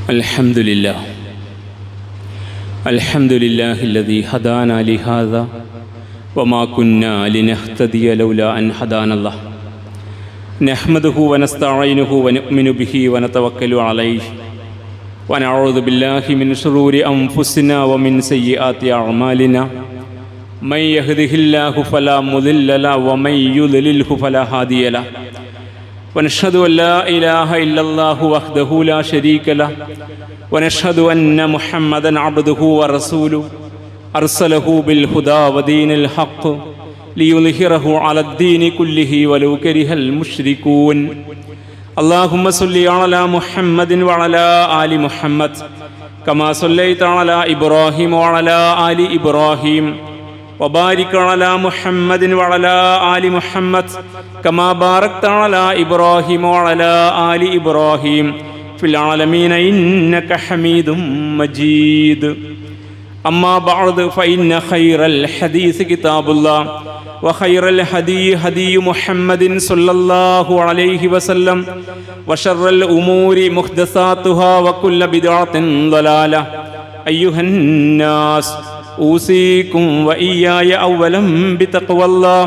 الحمد لله الذي هدانا لهذا وما كنا لنهتدي لولا أن هدانا الله نحمده ونستعينه ونؤمن به ونتوكل عليه ونعوذ بالله من شرور أنفسنا ومن سيئات أعمالنا من يهده الله فلا مضل له ومن يضلله فلا هادي له ونشهد أن لا إله إلا الله وحده لا شريك له ونشهد أن محمدا عبده ورسوله أرسله بالهدى ودين الحق ليظهره على الدين كله ولو كره المشركون اللهم صل على محمد وعلى آل محمد كما صليت على إبراهيم وعلى آل إبراهيم وبارك على محمد وعلى آل محمد كما باركت على إبراهيم وعلى آل إبراهيم في العالمين إنك حميد مجيد أما بعد فإن خير الحديث كتاب الله وخير الهدي هدي محمد صلى الله عليه وسلم وشر الأمور محدثاتها وكل بدعة ضلالة أيها الناس أوصيكم وإياي أولا بتقوى الله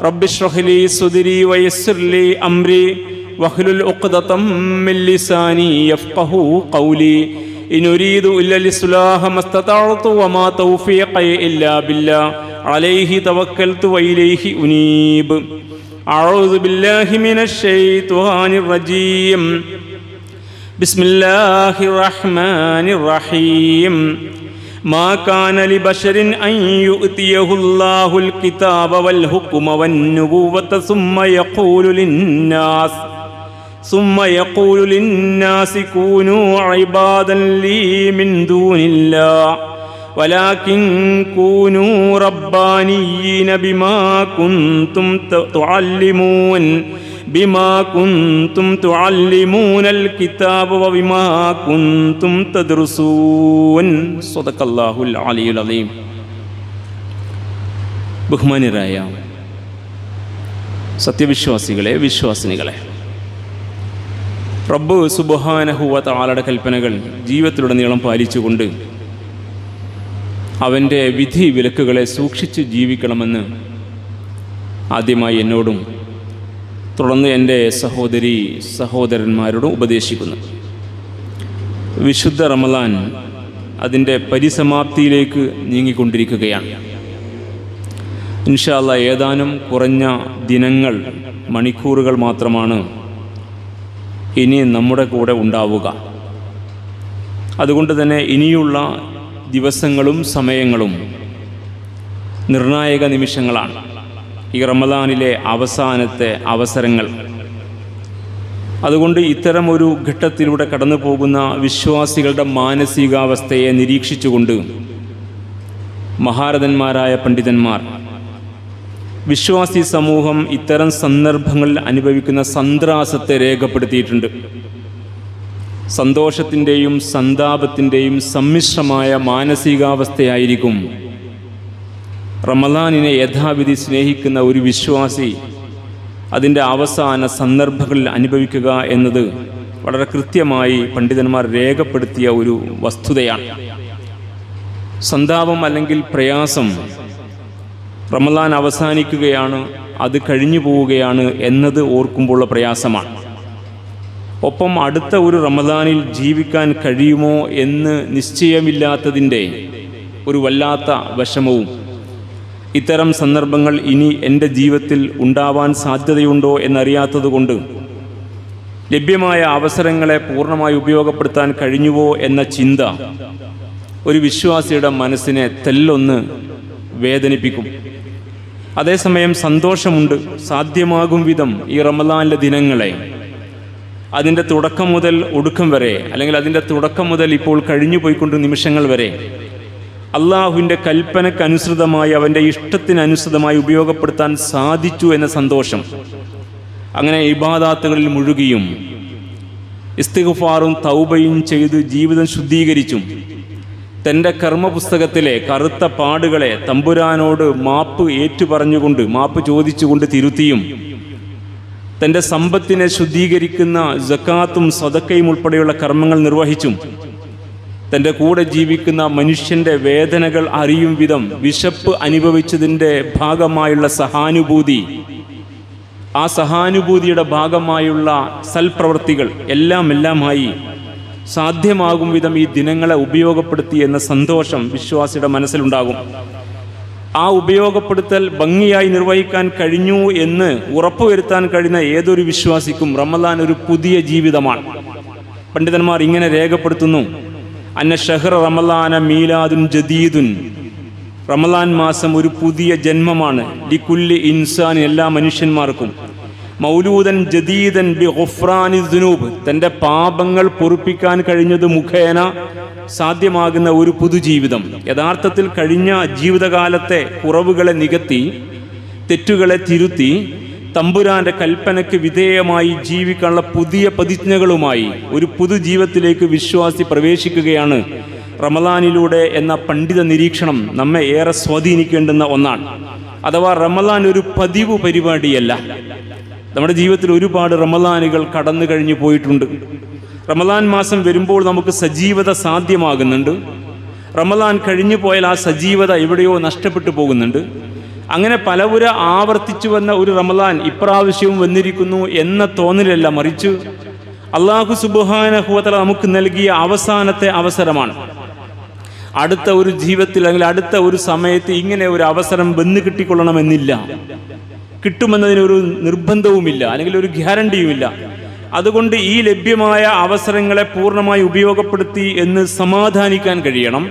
رب اشرح لي صدري ويسر لي أمري واحلل عقدة من لساني يفقهوا قولي إن أريد إلا الإصلاح ما استطعت وما توفيقي إلا بالله عليه توكلت وإليه أنيب أعوذ بالله من الشيطان الرجيم بسم الله الرحمن الرحيم ما كان لبشر أن يؤتيه الله الكتاب والحكم والنبوة ثم يقول للناس كونوا عبادا لي من دون الله ولكن كونوا ربانيين بما كنتم تعلمون الكتاب وبما كنتم تدرسون صدق الله العلي العظيم. ബഹുമാന്യരായ സത്യവിശ്വാസികളെ, വിശ്വാസിനികളെ, റബ്ബ് സുബ്ഹാനഹു വ തആലയുടെ കൽപ്പനകൾ ജീവിതത്തിലുടനീളം പാലിച്ചുകൊണ്ട് അവൻ്റെ വിധി വിലക്കുകളെ സൂക്ഷിച്ച് ജീവിക്കണമെന്ന് ആദ്യമായി എന്നോടും തുടർന്ന് എൻ്റെ സഹോദരി സഹോദരന്മാരോടും ഉപദേശിക്കുന്നു. വിശുദ്ധ റമളാൻ അതിൻ്റെ പരിസമാപ്തിയിലേക്ക് നീങ്ങിക്കൊണ്ടിരിക്കുകയാണ്. ഇൻഷാ അല്ലാഹ് ഏതാനും കുറഞ്ഞ ദിനങ്ങൾ, മണിക്കൂറുകൾ മാത്രമാണ് ഇനി നമ്മുടെ കൂടെ ഉണ്ടാവുക. അതുകൊണ്ട് തന്നെ ഇനിയുള്ള ദിവസങ്ങളും സമയങ്ങളും നിർണായക നിമിഷങ്ങളാണ്. ഈ റമളാനിലെ അവസാനത്തെ അവസരങ്ങൾ. അതുകൊണ്ട് ഇത്തരം ഒരു ഘട്ടത്തിലൂടെ കടന്നു പോകുന്ന വിശ്വാസികളുടെ മാനസികാവസ്ഥയെ നിരീക്ഷിച്ചുകൊണ്ട് മഹാരഥന്മാരായ പണ്ഡിതന്മാർ വിശ്വാസി സമൂഹം ഇത്തരം സന്ദർഭങ്ങളിൽ അനുഭവിക്കുന്ന സന്ത്രാസത്തെ രേഖപ്പെടുത്തിയിട്ടുണ്ട്. സന്തോഷത്തിൻ്റെയും സന്താപത്തിൻ്റെയും സമ്മിശ്രമായ മാനസികാവസ്ഥയായിരിക്കും റമളാനിനെ യഥാവിധി സ്നേഹിക്കുന്ന ഒരു വിശ്വാസി അതിൻ്റെ അവസാന സന്ദർഭങ്ങളിൽ അനുഭവിക്കുക എന്നത് വളരെ കൃത്യമായി പണ്ഡിതന്മാർ രേഖപ്പെടുത്തിയ ഒരു വസ്തുതയാണ്. സന്താപം അല്ലെങ്കിൽ പ്രയാസം റമളാൻ അവസാനിക്കുകയാണ്, അത് കഴിഞ്ഞു പോവുകയാണ് എന്നത് ഓർക്കുമ്പോഴുള്ള പ്രയാസമാണ്. ഒപ്പം അടുത്ത ഒരു റമളാനിൽ ജീവിക്കാൻ കഴിയുമോ എന്ന് നിശ്ചയമില്ലാത്തതിൻ്റെ ഒരു വല്ലാത്ത വിഷമവും, ഇത്തരം സന്ദർഭങ്ങൾ ഇനി എൻ്റെ ജീവിതത്തിൽ ഉണ്ടാവാൻ സാധ്യതയുണ്ടോ എന്നറിയാത്തതുകൊണ്ട് ലഭ്യമായ അവസരങ്ങളെ പൂർണ്ണമായി ഉപയോഗപ്പെടുത്താൻ കഴിഞ്ഞുവോ എന്ന ചിന്ത ഒരു വിശ്വാസിയുടെ മനസ്സിനെ തെല്ലൊന്ന് വേദനിപ്പിക്കും. അതേസമയം സന്തോഷമുണ്ട്. സാധ്യമാകും വിധം ഈ റമളാനിലെ ദിനങ്ങളെ അതിൻ്റെ തുടക്കം മുതൽ ഒടുക്കം വരെ, അല്ലെങ്കിൽ അതിൻ്റെ തുടക്കം മുതൽ ഇപ്പോൾ കഴിഞ്ഞു പോയിക്കൊണ്ട് നിമിഷങ്ങൾ വരെ അള്ളാഹുവിൻ്റെ കൽപ്പനക്കനുസൃതമായി, അവൻ്റെ ഇഷ്ടത്തിനനുസൃതമായി ഉപയോഗപ്പെടുത്താൻ സാധിച്ചു എന്ന സന്തോഷം. അങ്ങനെ ഇബാദാത്തുകളിൽ മുഴുകിയും ഇസ്തിഗ്ഫാറും തൗബയും ചെയ്ത് ജീവിതം ശുദ്ധീകരിച്ചും തൻ്റെ കർമ്മപുസ്തകത്തിലെ കറുത്ത പാടുകളെ തമ്പുരാനോട് മാപ്പ് ഏറ്റുപറഞ്ഞുകൊണ്ട്, മാപ്പ് ചോദിച്ചുകൊണ്ട് തിരുത്തിയും തൻ്റെ സമ്പത്തിനെ ശുദ്ധീകരിക്കുന്ന സക്കാത്തും സദക്കയും ഉൾപ്പെടെയുള്ള കർമ്മങ്ങൾ നിർവഹിച്ചും തൻ്റെ കൂടെ ജീവിക്കുന്ന മനുഷ്യൻ്റെ വേദനകൾ അറിയും വിധം വിശപ്പ് അനുഭവിച്ചതിൻ്റെ ഭാഗമായുള്ള സഹാനുഭൂതി, ആ സഹാനുഭൂതിയുടെ ഭാഗമായുള്ള സൽപ്രവൃത്തികൾ എല്ലാമായി സാധ്യമാകും വിധം ഈ ദിനങ്ങളെ ഉപയോഗപ്പെടുത്തി എന്ന സന്തോഷം വിശ്വാസിയുടെ മനസ്സിലുണ്ടാകും. ആ ഉപയോഗപ്പെടുത്തൽ ഭംഗിയായി നിർവഹിക്കാൻ കഴിഞ്ഞു എന്ന് ഉറപ്പുവരുത്താൻ കഴിയുന്ന ഏതൊരു വിശ്വാസിക്കും റമദാൻ ഒരു പുതിയ ജീവിതമാണ്. പണ്ഡിതന്മാർ ഇങ്ങനെ രേഖപ്പെടുത്തുന്നു: അന്ന ഷഹ്റ റമദാന മീലാദുൻ ജദീദുൻ. റമദാൻ മാസം ഒരു പുതിയ ജന്മമാണ്. ലികുല്ലി ഇൻസാൻ, എല്ലാ മനുഷ്യന്മാർക്കും. മൗലൂദൻ ജദീദൻ ബി ഗുഫ്രാനി ദുനൂബ്, തൻ്റെ പാപങ്ങൾ പൊറുപ്പിക്കാൻ കഴിഞ്ഞത് മുഖേന സാധ്യമാകുന്ന ഒരു പുതുജീവിതം. യഥാർത്ഥത്തിൽ കഴിഞ്ഞ ജീവിതകാലത്തെ കുറവുകളെ നികത്തി, തെറ്റുകളെ തിരുത്തി, തമ്പുരാന്റെ കൽപ്പനയ്ക്ക് വിധേയമായി ജീവിക്കാനുള്ള പുതിയ പ്രതിജ്ഞകളുമായി ഒരു പുതുജീവിതത്തിലേക്ക് വിശ്വാസി പ്രവേശിക്കുകയാണ് റമദാനിലൂടെ എന്ന പണ്ഡിത നിരീക്ഷണം നമ്മെ ഏറെ സ്വാധീനിക്കേണ്ടുന്ന ഒന്നാണ്. അഥവാ റമദാൻ ഒരു പതിവ് പരിപാടിയല്ല. നമ്മുടെ ജീവിതത്തിൽ ഒരുപാട് റമദാനുകൾ കടന്നു കഴിഞ്ഞു പോയിട്ടുണ്ട്. റമദാൻ മാസം വരുമ്പോൾ നമുക്ക് സജീവത സാധ്യമാകുന്നുണ്ട്. റമദാൻ കഴിഞ്ഞു പോയാൽ ആ സജീവത എവിടെയോ നഷ്ടപ്പെട്ടു പോകുന്നുണ്ട്. അങ്ങനെ പലവുര ആവർത്തിച്ചു വന്ന ഒരു റമദാൻ ഇപ്രാവശ്യവും വന്നിരിക്കുന്നു എന്ന തോന്നലല്ല, മറിച്ച് അല്ലാഹു സുബ്ഹാനഹു വ തആല നമുക്ക് നൽകിയ അവസാനത്തെ അവസരമാണ്. അടുത്ത ഒരു ജീവിതത്തിൽ അല്ലെങ്കിൽ അടുത്ത ഒരു സമയത്ത് ഇങ്ങനെ ഒരു അവസരം വന്നു കിട്ടിക്കൊള്ളണമെന്നില്ല. കിട്ടുമെന്നതിനൊരു നിർബന്ധവുമില്ല, അല്ലെങ്കിൽ ഒരു ഗ്യാരണ്ടിയുമില്ല. അതുകൊണ്ട് ഈ ലഭ്യമായ അവസരങ്ങളെ പൂർണ്ണമായി ഉപയോഗപ്പെടുത്തി എന്ന് സമാധാനിക്കാൻ കഴിയണം.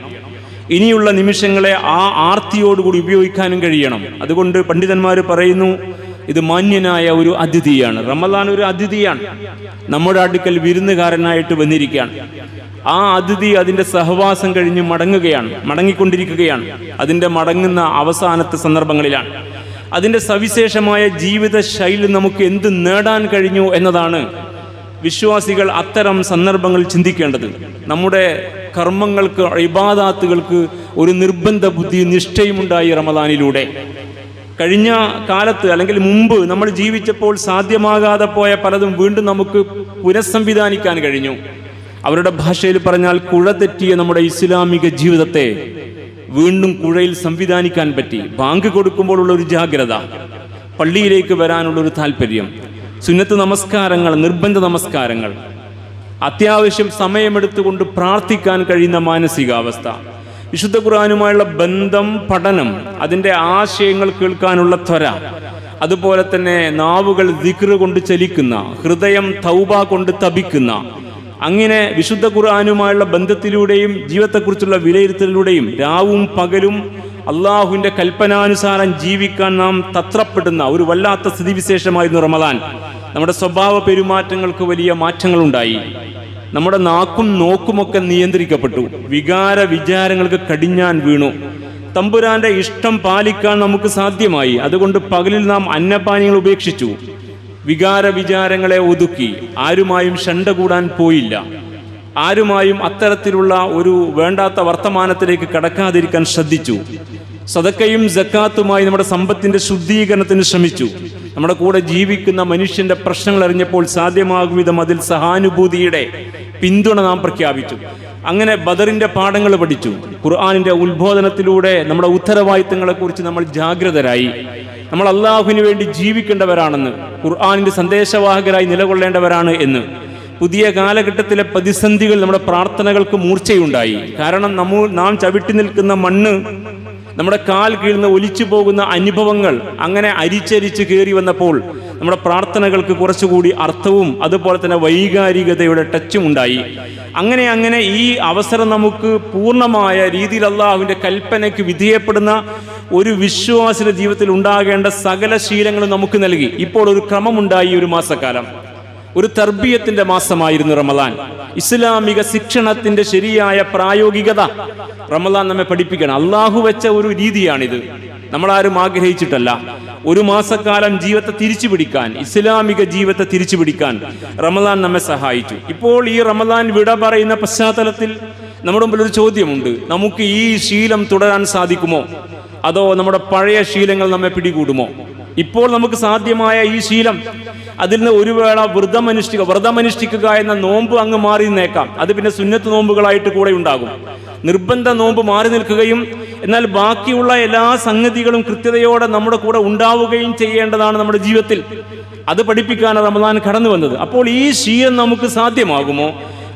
ഇനിയുള്ള നിമിഷങ്ങളെ ആ ആർത്തിയോടുകൂടി ഉപയോഗിക്കാനും കഴിയണം. അതുകൊണ്ട് പണ്ഡിതന്മാർ പറയുന്നു, ഇത് മാന്യനായ ഒരു അതിഥിയാണ്. റമദാൻ ഒരു അതിഥിയാണ്, നമ്മുടെ അടുക്കൽ വിരുന്നുകാരനായിട്ട് വന്നിരിക്കുകയാണ്. ആ അതിഥി അതിൻ്റെ സഹവാസം കഴിഞ്ഞ് മടങ്ങിക്കൊണ്ടിരിക്കുകയാണ്. അതിൻ്റെ മടങ്ങുന്ന അവസാനത്തെ സന്ദർഭങ്ങളിലാണ്. അതിൻ്റെ സവിശേഷമായ ജീവിത ശൈലി നമുക്ക് എന്ത് നേടാൻ കഴിഞ്ഞു എന്നതാണ് വിശ്വാസികൾ അത്തരം സന്ദർഭങ്ങൾ ചിന്തിക്കേണ്ടത്. നമ്മുടെ കർമ്മങ്ങൾക്ക്, ഇബാദാത്തുകൾക്ക് ഒരു നിർബന്ധ ബുദ്ധി നിഷ്ഠയുമുണ്ടായി റമദാനിലൂടെ. കഴിഞ്ഞ കാലത്ത് അല്ലെങ്കിൽ മുമ്പ് നമ്മൾ ജീവിച്ചപ്പോൾ സാധ്യമാകാതെ പോയ പലതും വീണ്ടും നമുക്ക് പുനഃസംവിധാനിക്കാൻ കഴിഞ്ഞു. അവരുടെ ഭാഷയിൽ പറഞ്ഞാൽ കുഴ തെറ്റിയ നമ്മുടെ ഇസ്ലാമിക ജീവിതത്തെ വീണ്ടും കുഴയിൽ സംവിധാനിക്കാൻ പറ്റി. ബാങ്ക് കൊടുക്കുമ്പോഴുള്ള ഒരു ജാഗ്രത, പള്ളിയിലേക്ക് വരാനുള്ളൊരു താല്പര്യം, സുന്നത്ത് നമസ്കാരങ്ങൾ, നിർബന്ധ നമസ്കാരങ്ങൾ, അത്യാവശ്യം സമയമെടുത്തുകൊണ്ട് പ്രാർത്ഥിക്കാൻ കഴിയുന്ന മാനസികാവസ്ഥ, വിശുദ്ധ ഖുർആനുമായുള്ള ബന്ധം, പഠനം, അതിൻ്റെ ആശയങ്ങൾ കേൾക്കാനുള്ള ത്വര, അതുപോലെ തന്നെ നാവുകൾ ദിക്ർ കൊണ്ട് ചലിക്കുന്ന, ഹൃദയം തൗബ കൊണ്ട് തപിക്കുന്ന, അങ്ങനെ വിശുദ്ധ ഖുർആനുമായുള്ള ബന്ധത്തിലൂടെയും ജീവിതത്തെക്കുറിച്ചുള്ള വിലയിരുത്തലിലൂടെയും രാവും പകലും അള്ളാഹുവിൻ്റെ കൽപ്പനാനുസാരം ജീവിക്കാൻ നാം തത്രപ്പെടുന്ന ഒരു വല്ലാത്ത സ്ഥിതിവിശേഷമായിരുന്നു റമദാൻ. നമ്മുടെ സ്വഭാവ പെരുമാറ്റങ്ങൾക്ക് വലിയ മാറ്റങ്ങളുണ്ടായി. നമ്മുടെ നാക്കും നോക്കുമൊക്കെ നിയന്ത്രിക്കപ്പെട്ടു. വികാര വിചാരങ്ങൾക്ക് കടിഞ്ഞാൻ വീണു. തമ്പുരാന്റെ ഇഷ്ടം പാലിക്കാൻ നമുക്ക് സാധ്യമായി. അതുകൊണ്ട് പകലിൽ നാം അന്നപാനീയങ്ങൾ ഉപേക്ഷിച്ചു, വികാര വിചാരങ്ങളെ ഒതുക്കി, ആരുമായും ശണ്ട കൂടാൻ പോയില്ല, ആരുമായും അത്തരത്തിലുള്ള ഒരു വേണ്ടാത്ത വർത്തമാനത്തിലേക്ക് കടക്കാതിരിക്കാൻ ശ്രദ്ധിച്ചു. സദക്കയും സക്കാത്തുമായി നമ്മുടെ സമ്പത്തിന്റെ ശുദ്ധീകരണത്തിന് ശ്രമിച്ചു. നമ്മുടെ കൂടെ ജീവിക്കുന്ന മനുഷ്യന്റെ പ്രശ്നങ്ങൾ അറിഞ്ഞപ്പോൾ സാധ്യമാകും വിധം അതിൽ സഹാനുഭൂതിയുടെ പിന്തുണ നാം പ്രഖ്യാപിച്ചു. അങ്ങനെ ബദറിന്റെ പാഠങ്ങൾ പഠിച്ചു. ഖുർആനിന്റെ ഉത്ബോധനത്തിലൂടെ നമ്മുടെ ഉത്തരവാദിത്തങ്ങളെക്കുറിച്ച് നമ്മൾ ജാഗ്രതരായി. നമ്മൾ അള്ളാഹുവിന് വേണ്ടി ജീവിക്കേണ്ടവരാണെന്ന്, ഖുർആനിന്റെ സന്ദേശവാഹകരായി നിലകൊള്ളേണ്ടവരാണ് എന്ന്. പുതിയ കാലഘട്ടത്തിലെ പ്രതിസന്ധികൾ നമ്മുടെ പ്രാർത്ഥനകൾക്ക് മൂർച്ചയുണ്ടായി. കാരണം നാം ചവിട്ടി നിൽക്കുന്ന മണ്ണ്, നമ്മുടെ കാൽ കീഴ്ന്ന് ഒലിച്ചു പോകുന്ന അനുഭവങ്ങൾ അങ്ങനെ അരിച്ചരിച്ച് കയറി വന്നപ്പോൾ നമ്മുടെ പ്രാർത്ഥനകൾക്ക് കുറച്ചുകൂടി അർത്ഥവും അതുപോലെ തന്നെ വൈകാരികതയുടെ ടച്ചും ഉണ്ടായി. അങ്ങനെ ഈ അവസരം നമുക്ക് പൂർണ്ണമായ രീതിയിൽ അള്ളാഹുവിൻ്റെ കൽപ്പനയ്ക്ക് വിധേയപ്പെടുന്ന ഒരു വിശ്വാസിയുടെ ജീവിതത്തിൽ ഉണ്ടാകേണ്ട സകല ശീലങ്ങളും നമുക്ക് നൽകി. ഇപ്പോൾ ഒരു ക്രമമുണ്ടായി. ഒരു മാസക്കാലം ഒരു തർബിയത്തിന്റെ മാസമായിരുന്നു റമദാൻ. ഇസ്ലാമിക ശിക്ഷണത്തിന്റെ ശരിയായ പ്രായോഗികത റമദാൻ നമ്മെ പഠിപ്പിക്കണം. അള്ളാഹു വെച്ച ഒരു രീതിയാണിത്, നമ്മളാരും ആഗ്രഹിച്ചിട്ടല്ല. ഒരു മാസക്കാലം ജീവിതത്തെ തിരിച്ചു പിടിക്കാൻ, ഇസ്ലാമിക ജീവിതത്തെ തിരിച്ചു പിടിക്കാൻ റമദാൻ നമ്മെ സഹായിച്ചു. ഇപ്പോൾ ഈ റമദാൻ വിട പറയുന്ന പശ്ചാത്തലത്തിൽ നമ്മുടെ മുമ്പിൽ ഒരു ചോദ്യമുണ്ട്: നമുക്ക് ഈ ശീലം തുടരാൻ സാധിക്കുമോ, അതോ നമ്മുടെ പഴയ ശീലങ്ങൾ നമ്മെ പിടികൂടുമോ? ഇപ്പോൾ നമുക്ക് സാധ്യമായ ഈ ശീലം, അതിൽ നിന്ന് ഒരു വേള വ്രതമനുഷ്ഠിക്കുക എന്ന നോമ്പ് അങ്ങ് മാറി നിന്നേക്കാം. അത് പിന്നെ സുന്നത്ത് നോമ്പുകളായിട്ട് കൂടെ ഉണ്ടാകും. നിർബന്ധ നോമ്പ് മാറി നിൽക്കുകയും എന്നാൽ ബാക്കിയുള്ള എല്ലാ സംഗതികളും കൃത്യതയോടെ നമ്മുടെ കൂടെ ഉണ്ടാവുകയും ചെയ്യേണ്ടതാണ് നമ്മുടെ ജീവിതത്തിൽ. അത് പഠിപ്പിക്കാനാണ് റമദാൻ കടന്നു വന്നത്. അപ്പോൾ ഈ ശീലം നമുക്ക് സാധ്യമാകുമോ?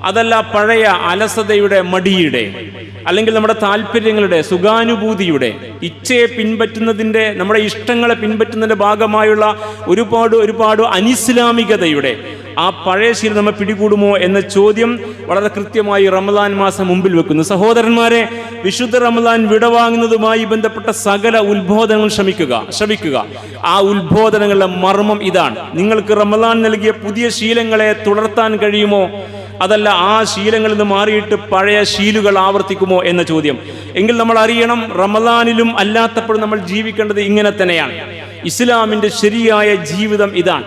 അതല്ല പഴയ അലസതയുടെ, മടിയുടെ, അല്ലെങ്കിൽ നമ്മുടെ താല്പര്യങ്ങളുടെ, സുഖാനുഭൂതിയുടെ, ഇച്ഛയെ പിൻപറ്റുന്നതിൻ്റെ, നമ്മുടെ ഇഷ്ടങ്ങളെ പിൻപറ്റുന്നതിൻ്റെ ഭാഗമായുള്ള ഒരുപാട് അനിസ്ലാമികതയുടെ ആ പഴയ ശീലം നമ്മെ പിടികൂടുമോ എന്ന ചോദ്യം വളരെ കൃത്യമായി റമദാൻ മാസം മുമ്പിൽ വെക്കുന്നു. സഹോദരന്മാരെ, വിശുദ്ധ റമദാൻ വിടവാങ്ങുന്നതുമായി ബന്ധപ്പെട്ട സകല ഉത്ബോധനങ്ങൾ ശ്രമിക്കുക. ആ ഉത്ബോധനങ്ങളുടെ മർമ്മം ഇതാണ്: നിങ്ങൾക്ക് റമദാൻ നൽകിയ പുതിയ ശീലങ്ങളെ തുടർത്താൻ കഴിയുമോ? അതല്ല ആ ശീലങ്ങളിൽ നിന്ന് മാറിയിട്ട് പഴയ ശീലുകൾ ആവർത്തിക്കുമോ എന്ന ചോദ്യം. എങ്കിൽ നമ്മൾ അറിയണം, റമദാനിലും അല്ലാത്തപ്പോഴും നമ്മൾ ജീവിക്കേണ്ടത് ഇങ്ങനെ തന്നെയാണ്. ഇസ്ലാമിന്റെ ശരിയായ ജീവിതം ഇതാണ്.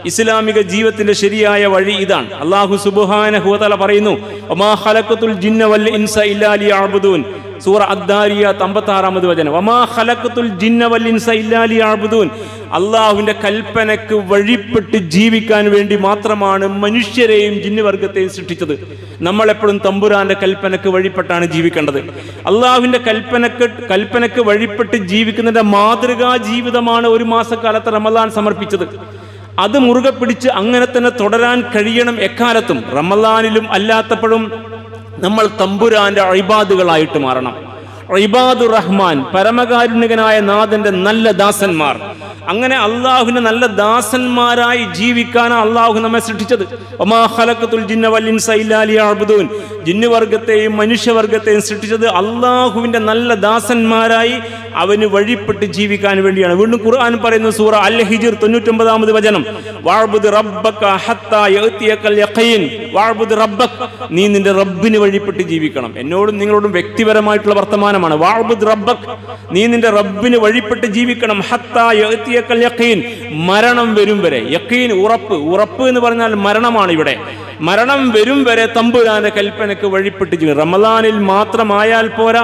ഇസ്ലാമിക ജീവിതത്തിന്റെ ശരിയായ വഴി ഇതാണ്. അല്ലാഹു സുബ്ഹാനഹു വ തആല പറയുന്നു, വമാ ഖലഖതുൽ ജിന്ന വൽ ഇൻസ ഇല്ലാ ലിയഅ്ബുദൂൻ. സൂറ അദ്ദാരിയാത്ത് 56-ാമത് വചനം. വമാ ഖലഖതുൽ ജിന്ന വൽ ഇൻസ ഇല്ലാ ലിയഅ്ബുദൂൻ. അള്ളാഹുവിന്റെ കൽപ്പനക്ക് വഴിപ്പെട്ട് ജീവിക്കാൻ വേണ്ടി മാത്രമാണ് മനുഷ്യരെയും ജിന്നുവർഗത്തെയും സൃഷ്ടിച്ചത്. നമ്മളെപ്പോഴും തമ്പുരാന്റെ കൽപ്പനക്ക് വഴിപ്പെട്ടാണ് ജീവിക്കേണ്ടത്. അള്ളാഹുവിന്റെ കൽപ്പനക്ക് വഴിപ്പെട്ട് ജീവിക്കുന്നതിന്റെ മാതൃകാ ജീവിതമാണ് ഒരു മാസക്കാലത്ത് റമദാൻ സമർപ്പിച്ചത്. അത് മുറുകെ പിടിച്ച് അങ്ങനെ തന്നെ തുടരാൻ കഴിയണം എക്കാലത്തും. റമദാനിലും അല്ലാത്തപ്പോഴും നമ്മൾ തമ്പുരാന്റെ ഇബാദുകളായിട്ട് മാറണം. ഇബാദുർ റഹ്മാൻ, പരമകാരുണികനായ നാഥന്റെ നല്ല ദാസന്മാർ. അങ്ങനെ അള്ളാഹുവിന്റെ നല്ല ദാസന്മാരായി ജീവിക്കാനാണ് അള്ളാഹു നമ്മെ സൃഷ്ടിച്ചത്. വമാ ഖലഖതുൽ ജിന്ന വൽ ഇൻസ ഇല്ലാ ലിയഅ്ബുദൂൻ. ജിന്നുവർഗത്തെയും മനുഷ്യവർഗത്തെയും സൃഷ്ടിച്ചത് അള്ളാഹുവിന്റെ നല്ല ദാസന്മാരായി അവന് വഴിപ്പെട്ട് ജീവിക്കാൻ വേണ്ടിയാണ്. വീണ്ടും ഖുർആൻ പറയുന്നു, സൂറ അൽ ഹിജ്ർ 99-ാമത് വചനം, വഅബ്ദു റബ്ബക ഹത്താ യഅതിയകൽ യഖീൻ. വഅബ്ദു റബ്ബക, നീ നിന്റെ റബ്ബിന് വഴിപ്പെട്ട് ജീവിക്കണം. എന്നോടും നിങ്ങളോടും വ്യക്തിപരമായിട്ടുള്ള വർത്തമാനമാണ്. വഅബ്ദു റബ്ബക, നീ നിന്റെ റബ്ബിന് വഴിപ്പെട്ട് ജീവിക്കണം. ഹത്താ യഅതിയകൽ യഖീൻ, മരണം വരും വരെ. യഖീൻ, ഉറപ്പ് എന്ന് പറഞ്ഞാൽ മരണമാണ്. ഇവിടെ മരണം വരും വരെ തമ്പുരാന്റെ കൽപ്പനക്ക് വഴിപ്പെട്ട് ജീവിക്കണം. റമദാനിൽ മാത്രമായാൽ പോരാ,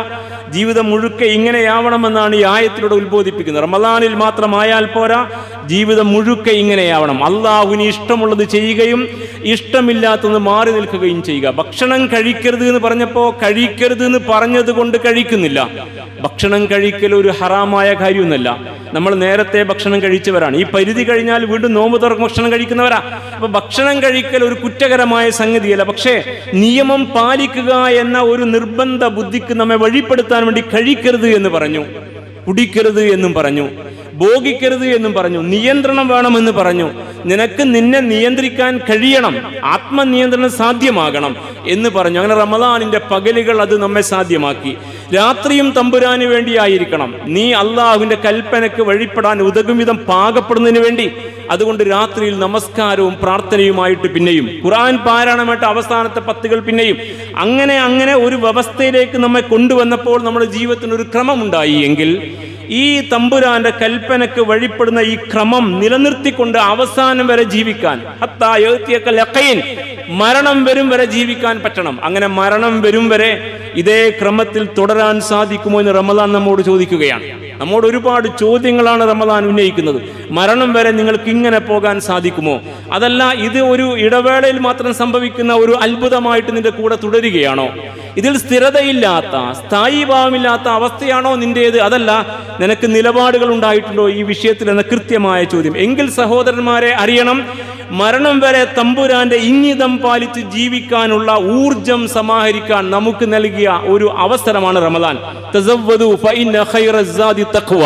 ജീവിതം മുഴുക്കെ ഇങ്ങനെയാവണമെന്നാണ് ഈ ആയത്തിലൂടെ ഉത്ബോധിപ്പിക്കുന്നത്. റമദാനിൽ മാത്രമായാൽ പോരാ, ജീവിതം മുഴുക്കെ ഇങ്ങനെയാവണം. അള്ളാഹുവിന് ഇഷ്ടമുള്ളത് ചെയ്യുകയും ഇഷ്ടമില്ലാത്തത് മാറി നിൽക്കുകയും ചെയ്യുക. ഭക്ഷണം കഴിക്കരുത് എന്ന് പറഞ്ഞപ്പോൾ കഴിക്കരുത് എന്ന് പറഞ്ഞത് കൊണ്ട് കഴിക്കുന്നില്ല. ഭക്ഷണം കഴിക്കൽ ഒരു ഹറാമായ കാര്യമൊന്നുമല്ല. നമ്മൾ നേരത്തെ ഭക്ഷണം കഴിച്ചവരാണ്. ഈ പരിധി കഴിഞ്ഞാൽ വീണ്ടും നോമ്പ് തുറക്കും ഭക്ഷണം കഴിക്കുന്നവരാ. അപ്പൊ ഭക്ഷണം കഴിക്കൽ ഒരു കുറ്റകരമായ സംഗതിയല്ല. പക്ഷേ നിയമം പാലിക്കുക എന്ന ഒരു നിർബന്ധ ബുദ്ധിക്ക് നമ്മെ വഴിപ്പെടുത്താൻ വേണ്ടി കഴിക്കരുത് എന്ന് പറഞ്ഞു, കുടിക്കരുത് എന്നും പറഞ്ഞു, ഭോഗിക്കരുത് എന്നും പറഞ്ഞു, നിയന്ത്രണം വേണമെന്ന് പറഞ്ഞു. നിനക്ക് നിന്നെ നിയന്ത്രിക്കാൻ കഴിയണം, ആത്മനിയന്ത്രണം സാധ്യമാകണം എന്ന് പറഞ്ഞു. അങ്ങനെ റമദാനിന്റെ പകലുകൾ അത് നമ്മെ സാധ്യമാക്കി. രാത്രിയും തമ്പുരാന് വേണ്ടിയായിരിക്കണം. നീ അള്ളാഹുവിന്റെ കൽപ്പനക്ക് വഴിപ്പെടാൻ ഉതകും വിധം പാകപ്പെടുന്നതിന് വേണ്ടി. അതുകൊണ്ട് രാത്രിയിൽ നമസ്കാരവും പ്രാർത്ഥനയുമായിട്ട് പിന്നെയും ഖുർആൻ പാരായണമായിട്ട് അവസാനത്തെ 10 പിന്നെയും അങ്ങനെ ഒരു വ്യവസ്ഥയിലേക്ക് നമ്മെ കൊണ്ടുവന്നപ്പോൾ നമ്മുടെ ജീവിതത്തിന് ഒരു ക്രമമുണ്ടായി. എങ്കിൽ ഈ തമ്പുരാന്റെ കൽപ്പനക്ക് വഴിപ്പെടുന്ന ഈ ക്രമം നിലനിർത്തിക്കൊണ്ട് അവസാനം വരെ ജീവിക്കാൻ, ഹത്താ യഅതിയകൽ യഖീൻ, മരണം വരും വരെ ജീവിക്കാൻ പറ്റണം. അങ്ങനെ മരണം വരും വരെ ഇതേ ക്രമത്തിൽ തുടരാൻ സാധിക്കുമോ എന്ന് റമദാൻ നമ്മോട് ചോദിക്കുകയാണ്. നമ്മോട് ഒരുപാട് ചോദ്യങ്ങളാണ് റമദാൻ ഉന്നയിക്കുന്നത്. മരണം വരെ നിങ്ങൾക്ക് ഇങ്ങനെ പോകാൻ സാധിക്കുമോ? അതല്ല, ഇത് ഒരു ഇടവേളയിൽ മാത്രം സംഭവിക്കുന്ന ഒരു അത്ഭുതമായിട്ട് നിന്റെ കൂടെ തുടരുകയാണോ? ഇതിൽ സ്ഥിരതയില്ലാത്ത, സ്ഥായീഭാവമില്ലാത്ത അവസ്ഥയാണോ നിന്റേത്? അതല്ല, നിനക്ക് നിലപാടുകൾ ഉണ്ടായിട്ടുണ്ടോ ഈ വിഷയത്തിൽ എന്ന കൃത്യമായ ചോദ്യം. എങ്കിൽ സഹോദരന്മാരെ അറിയണം, മരണം വരെ തമ്പുരാന്റെ ഇംഗിതം പാലിച്ച് ജീവിക്കാനുള്ള ഊർജം സമാഹരിക്കാൻ നമുക്ക് നൽകിയ ഒരു അവസരമാണ് റമദാൻ. തസവ്വദു ഫഇന്ന ഖൈറസ്സാദി തഖ്വ.